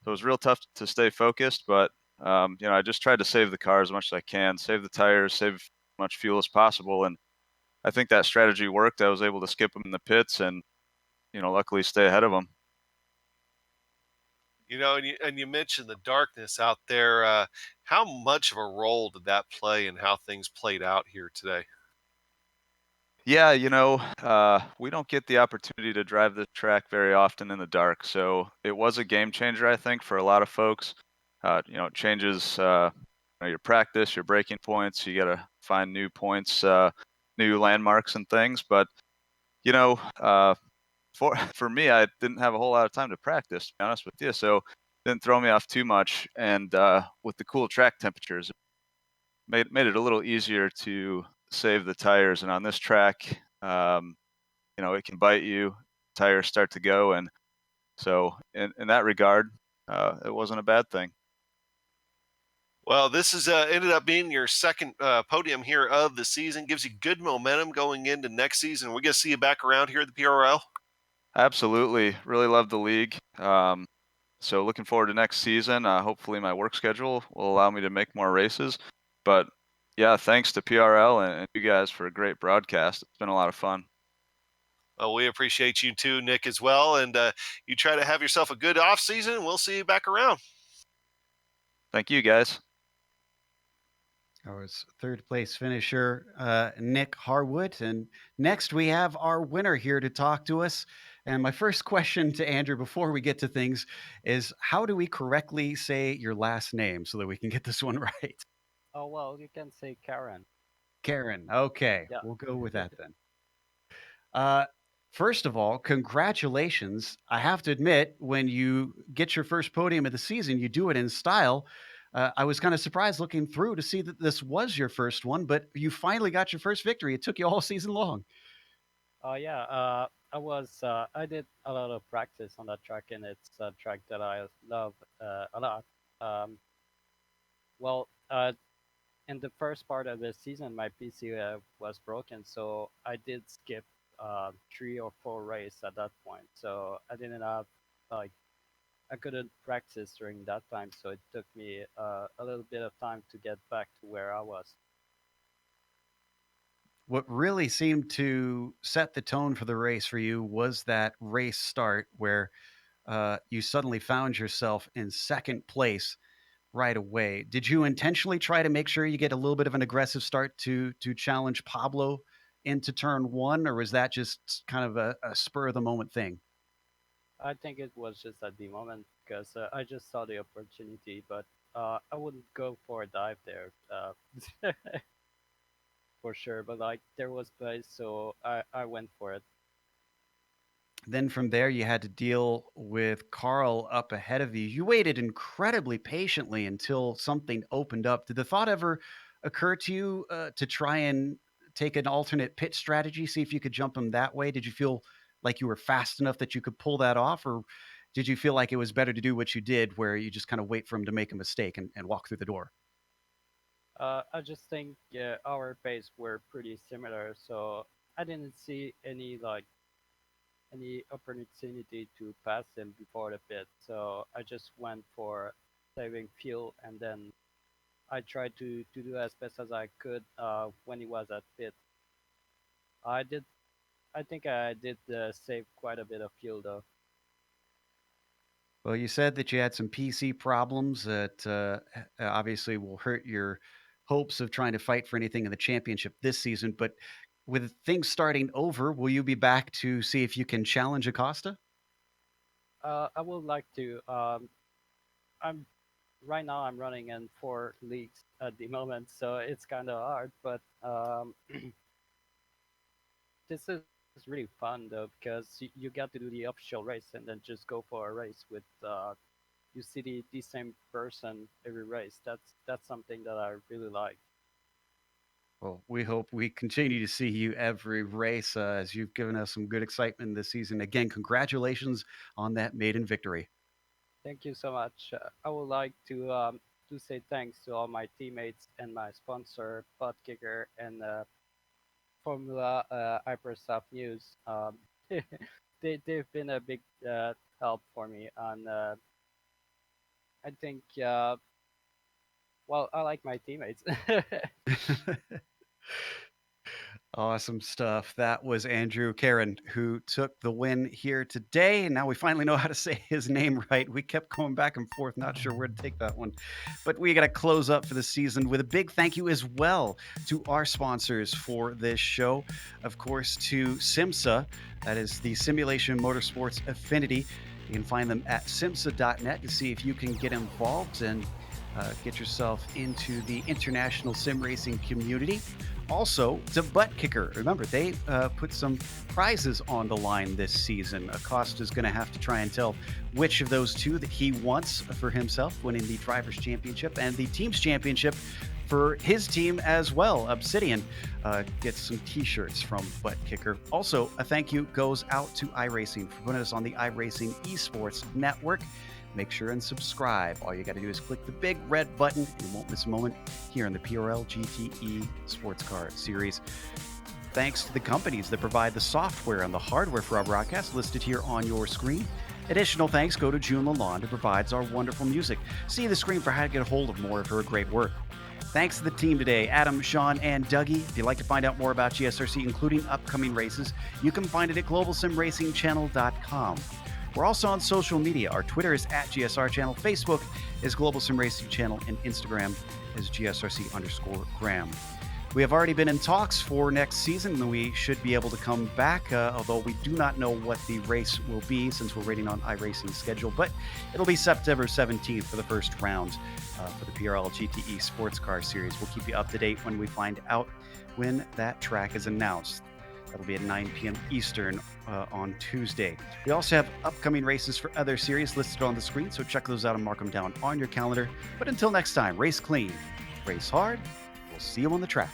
it was real tough to stay focused, but I just tried to save the car as much as I can, save the tires, save as much fuel as possible, and I think that strategy worked. I was able to skip him in the pits and luckily stay ahead of him. And you mentioned the darkness out there. How much of a role did that play in how things played out here today? Yeah, we don't get the opportunity to drive the track very often in the dark, so it was a game changer, I think, for a lot of folks. It changes your practice, your braking points. You got to find new points, new landmarks and things. But for for me, I didn't have a whole lot of time to practice, to be honest with you. So didn't throw me off too much, and with the cool track temperatures, made it a little easier to save the tires. And on this track, it can bite you, tires start to go, and so in that regard, it wasn't a bad thing. Well, this has ended up being your second podium here of the season. Gives you good momentum going into next season. We're going to see you back around here at the PRL. Absolutely, really love the league. So looking forward to next season. Hopefully, my work schedule will allow me to make more races. But yeah, thanks to PRL and you guys for a great broadcast. It's been a lot of fun. Well, we appreciate you too, Nick, as well. And you try to have yourself a good off season. We'll see you back around. Thank you, guys. Our third place finisher, Nick Harwood. And next we have our winner here to talk to us. And my first question to Andrew before we get to things is, how do we correctly say your last name so that we can get this one right? Oh, well, you can say Karen. Karen. Okay, Yeah. we'll go with that then. First of all, congratulations. I have to admit, when you get your first podium of the season, you do it in style. I was kind of surprised looking through to see that this was your first one, but you finally got your first victory. It took you all season long. Oh, yeah. I did a lot of practice on that track, and it's a track that I love a lot. Um, well, in the first part of the season, my PC was broken, so I did skip 3 or 4 races at that point. So I didn't have like I couldn't practice during that time, so it took me a little bit of time to get back to where I was. What really seemed to set the tone for the race for you was that race start where you suddenly found yourself in second place right away. Did you intentionally try to make sure you get a little bit of an aggressive start to challenge Pablo into turn one, or was that just kind of a spur of the moment thing? I think it was just at the moment because I just saw the opportunity, but I wouldn't go for a dive there for sure. But like there was space, so I went for it. Then from there, you had to deal with Carl up ahead of you. You waited incredibly patiently until something opened up. Did the thought ever occur to you to try and take an alternate pit strategy, see if you could jump him that way? Did you feel like you were fast enough that you could pull that off, or did you feel like it was better to do what you did, where you just kind of wait for him to make a mistake and walk through the door? I just think our pace were pretty similar, so I didn't see any opportunity to pass him before the pit. So I just went for saving fuel, and then I tried to do as best as I could when he was at pit. I did. I think I did save quite a bit of fuel though. Well, you said that you had some PC problems that obviously will hurt your hopes of trying to fight for anything in the championship this season. But with things starting over, will you be back to see if you can challenge Acosta? I would like to. I'm right now. I'm running in 4 leagues at the moment, so it's kind of hard. But this is really fun though because you get to do the official race and then just go for a race with you see the same person every race. That's something that I really like. Well, we hope we continue to see you every race as you've given us some good excitement this season. Again, congratulations on that maiden victory. Thank you so much. I would like to say thanks to all my teammates and my sponsor, Podkicker and Formula Hypersoft News. They've been a big help for me, and I think well I like my teammates. Awesome stuff. That was Andrew Karen, who took the win here today. Now we finally know how to say his name right. We kept going back and forth, not sure where to take that one. But we got to close up for the season with a big thank you as well to our sponsors for this show. Of course, to SIMSA, that is the Simulation Motorsports Affinity. You can find them at simsa.net to see if you can get involved and get yourself into the international sim racing community. Also, to Butt Kicker. Remember, they put some prizes on the line this season. Acosta's going to have to try and tell which of those two that he wants for himself, winning the Drivers' Championship and the Teams' Championship for his team as well. Obsidian gets some t-shirts from Butt Kicker. Also, a thank you goes out to iRacing for putting us on the iRacing Esports Network. Make sure and subscribe. All you got to do is click the big red button. You won't miss a moment here in the PRL GTE Sportscar series. Thanks to the companies that provide the software and the hardware for our broadcast listed here on your screen. Additional thanks go to June Lalonde, who provides our wonderful music. See the screen for how to get a hold of more of her great work. Thanks to the team today, Adam, Sean, and Dougie. If you'd like to find out more about GSRC, including upcoming races, you can find it at globalsimracingchannel.com. We're also on social media. Our Twitter is @GSR Channel, Facebook is Global Sim Racing Channel, and Instagram is GSRC_Graham. We have already been in talks for next season, and we should be able to come back, although we do not know what the race will be since we're waiting on iRacing's schedule, but it'll be September 17th for the first round for the PRL GTE Sports Car Series. We'll keep you up to date when we find out when that track is announced. That'll be at 9 p.m. Eastern on Tuesday. We also have upcoming races for other series listed on the screen, so check those out and mark them down on your calendar. But until next time, race clean, race hard. We'll see you on the track.